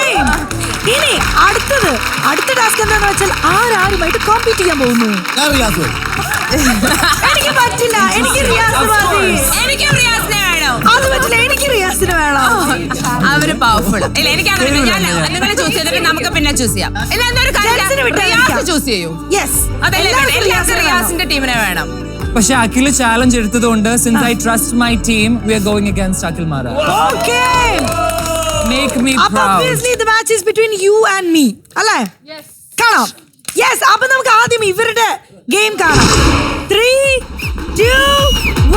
ഇനി അടുത്ത ടാസ്ക് എന്താണെന്ന് വെച്ചാൽ ആരാരുമായിട്ട് കോമ്പീറ്റ് ചെയ്യാൻ പോകുന്നു? എനിക്ക് പറ്റില്ല, എനിക്ക് റിയാസ് മതി. എനിക്ക് റിയാസിനെ വേണം. അത് പറ്റില്ല, എനിക്ക് റിയാസിനെ വേണം. അവര് പവർഫുൾ. ഇല്ല, എനിക്ക് അങ്ങനെ നിങ്ങൾ ചൂസ് ചെയ്തിട്ട് നമുക്ക് പിന്നെ ചൂസ് ചെയ്യാം. ഇല്ല, എന്തൊരു റിയാസ് ചൂസ് ചെയ്യൂ. യെസ്, എല്ലാവർക്കും റിയാസിന്റെ ടീമിനെ വേണം. പക്ഷെ അഖിൽ ചാലഞ്ച് എടുത്തതുകൊണ്ട്, since I trust my team, we are going against Akhil Marar. Okay, make me proud. obviously the match is between you and me, അല്ലേ? കാണാം. യെസ്, അപ്പൊ നമുക്ക് ആദ്യം ഇവരുടെ ഗെയിം കാണാം. 3, 2,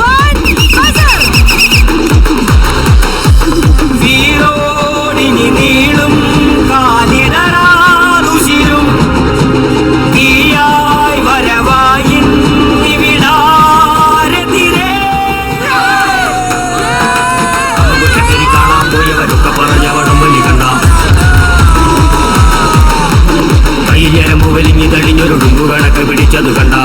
1 buzzer. വീരോടിനി നീളും കാലിടരാതുശിരും തീയായി വരവായി വിടാരതിരേ കാണാൻ പോയവരൊക്കെ പറഞ്ഞവടം വലി കണ്ട കയ്യിൽ ഞരമ്പ് വലിഞ്ഞി തടിഞ്ഞൊരു കണക്ക് പിടിച്ചത് കണ്ട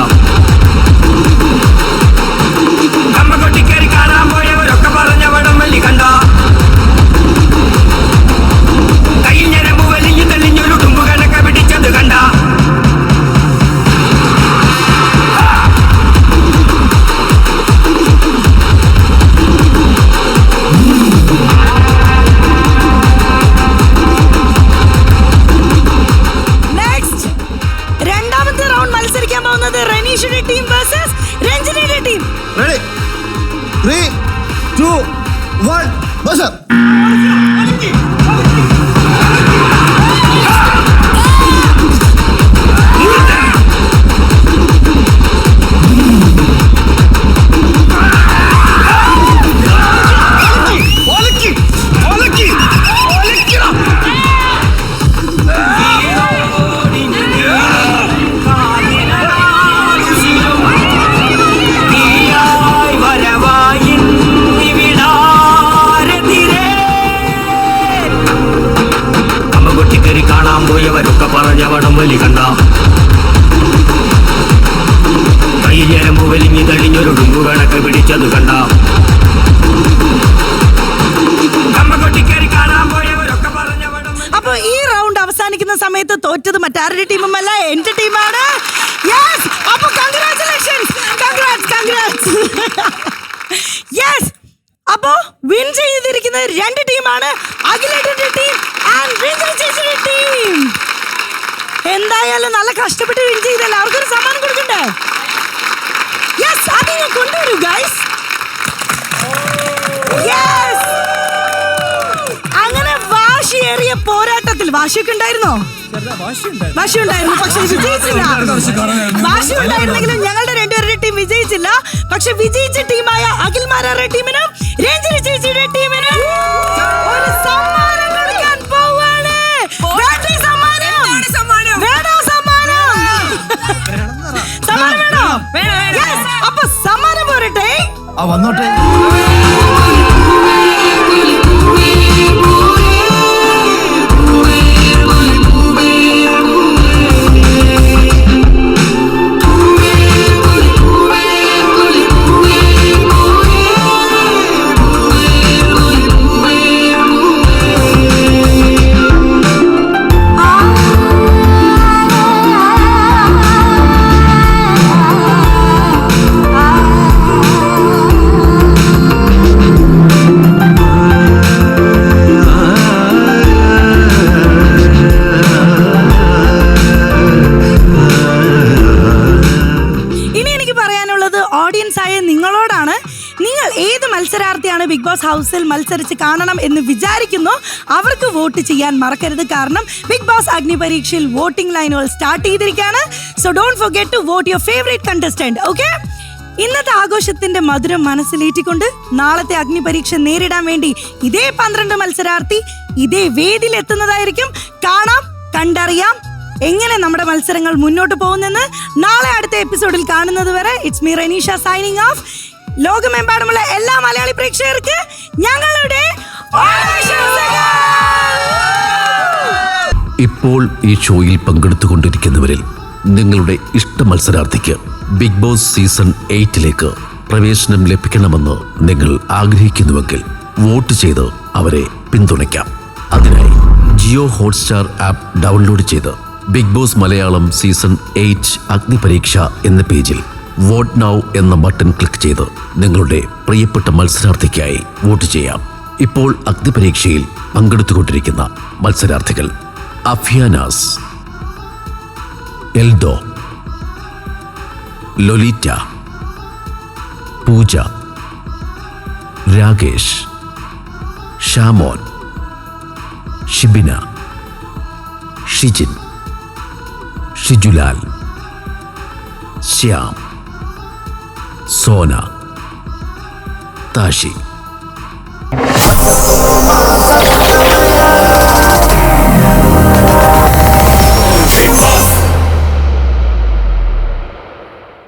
കാണാൻ പോയവരൊക്കെ പറഞ്ഞ വടം വലി കണ്ട കയ്യിൽ ഞരമ്പ് വലിഞ്ഞ് തെളിഞ്ഞൊരു ഡുമ്പു കണക്ക് പിടിച്ചത് കണ്ട കമ്പകൊട്ടിക്കേറി കാണാൻ പോയവരൊക്കെ പറഞ്ഞ വടം. അപ്പൊ ഈ റൗണ്ട് അവസാനിക്കുന്ന സമയത്ത് തോറ്റത് മറ്റാരുടെ ടീമുമല്ല, എന്റെ ടീമാണ്. യെസ്, അപ്പൊ കൺഗ്രാറ്റുലേഷൻസ്, കൺഗ്രാറ്റ്സ്. യെസ്, അപ്പോ വിൻ ചെയ്തിരിക്കുന്ന രണ്ട് ടീമാണ്, അഖിലേട്ടന്റെ ടീം ആൻഡ് റിഞ്ച ചേച്ചിയുടെ ടീം. എന്തായാലും നല്ല കഷ്ടപ്പെട്ട് വിൻ ചെയ്തല്ല, അവർക്കൊരു സമ്മാനം കൊടുക്കണ്ടേ? യെസ്, അതിനെ കൊണ്ടുവരൂ ഗൈസ്. യെസ്, അങ്ങനെ വാശിയേറിയ പോരാട്ടത്തിൽ വാശിയൊക്കെ ഉണ്ടായിരുന്നോ? വാശി ഉണ്ടായിരുന്നു, പക്ഷെ വിജയിച്ചില്ല. വാശി ഉണ്ടായിരുന്നെങ്കിലും ഞങ്ങളുടെ രണ്ടുപേരുടെ ടീം വിജയിച്ചില്ല. പക്ഷെ വിജയിച്ച ടീമായ അഖിൽമാരുടെ ടീമിനും രഞ്ജിനി ചേച്ചിയുടെ ടീമിനും ഒരു സമ്മാനം കൊടുക്കാൻ പോവാണ്. അപ്പൊ സമ്മാനം പോരട്ടെ, വന്നോട്ടെ. നിങ്ങളോടാണ്. നിങ്ങൾ ഏത് മത്സരാർത്ഥിയാണ് ബിഗ് ബോസ് ഹൗസിൽ മത്സരിച്ച് കാണണം എന്ന് വിചാരിക്കുന്നു അവർക്ക് വോട്ട് ചെയ്യാൻ മറക്കരുത്. കാരണം ബിഗ് ബോസ് അഗ്നി പരീക്ഷയിൽ വോട്ടിംഗ് ലൈനുകൾ സ്റ്റാർട്ട് ചെയ്തിരിക്കുകയാണ്. So don't forget to vote your favourite contestant. Okay, ഇന്നത്തെ ആഘോഷത്തിന്റെ മധുരം മനസ്സിലേറ്റിക്കൊണ്ട് നാളത്തെ അഗ്നി പരീക്ഷ നേരിടാൻ വേണ്ടി ഇതേ 12 മത്സരാർത്ഥി ഇതേ വേദിയിൽ എത്തുന്നതായിരിക്കും. കാണാം, കണ്ടറിയാം എങ്ങനെ നമ്മുടെ മത്സരങ്ങൾ മുന്നോട്ട് പോകുന്നെന്ന്. നാളെ അടുത്ത എപ്പിസോഡിൽ കാണുന്നത് വരെ it's me Ranisha signing off. ലോകമെമ്പാടുമുള്ള എല്ലാ മലയാളി പ്രേക്ഷകർക്ക് ഞങ്ങളുടെ ഇപ്പോൾ ഈ ഷോയിൽ പങ്കെടുത്തുകൊണ്ടിരിക്കുന്നവരിൽ നിങ്ങളുടെ ഇഷ്ട മത്സരാർത്ഥിക്ക് ബിഗ് ബോസ് സീസൺ 8 പ്രവേശനം ലഭിക്കണമെന്ന് നിങ്ങൾ ആഗ്രഹിക്കുന്നുവെങ്കിൽ വോട്ട് ചെയ്ത് അവരെ പിന്തുണയ്ക്കാം. അതിനായി ജിയോ ഹോട്ട്സ്റ്റാർ ആപ്പ് ഡൗൺലോഡ് ചെയ്ത് ബിഗ് ബോസ് മലയാളം സീസൺ 8 അഗ്നിപരീക്ഷ എന്ന പേജിൽ വോട്ട് നൗ എന്ന ബട്ടൺ ക്ലിക്ക് ചെയ്ത് നിങ്ങളുടെ പ്രിയപ്പെട്ട മത്സരാർത്ഥിക്കായി വോട്ട് ചെയ്യാം. ഇപ്പോൾ അഗ്നിപരീക്ഷയിൽ പങ്കെടുത്തുകൊണ്ടിരിക്കുന്ന മത്സരാർത്ഥികൾ: അഫിയാനാസ്, എൽദോ, ലൊലീറ്റ, പൂജ, രാകേഷ്, ഷാമോൻ, ഷിബിന, ഷിജിൻ, ഷിജുലാൽ, ശ്യാം, സോന, താഷി.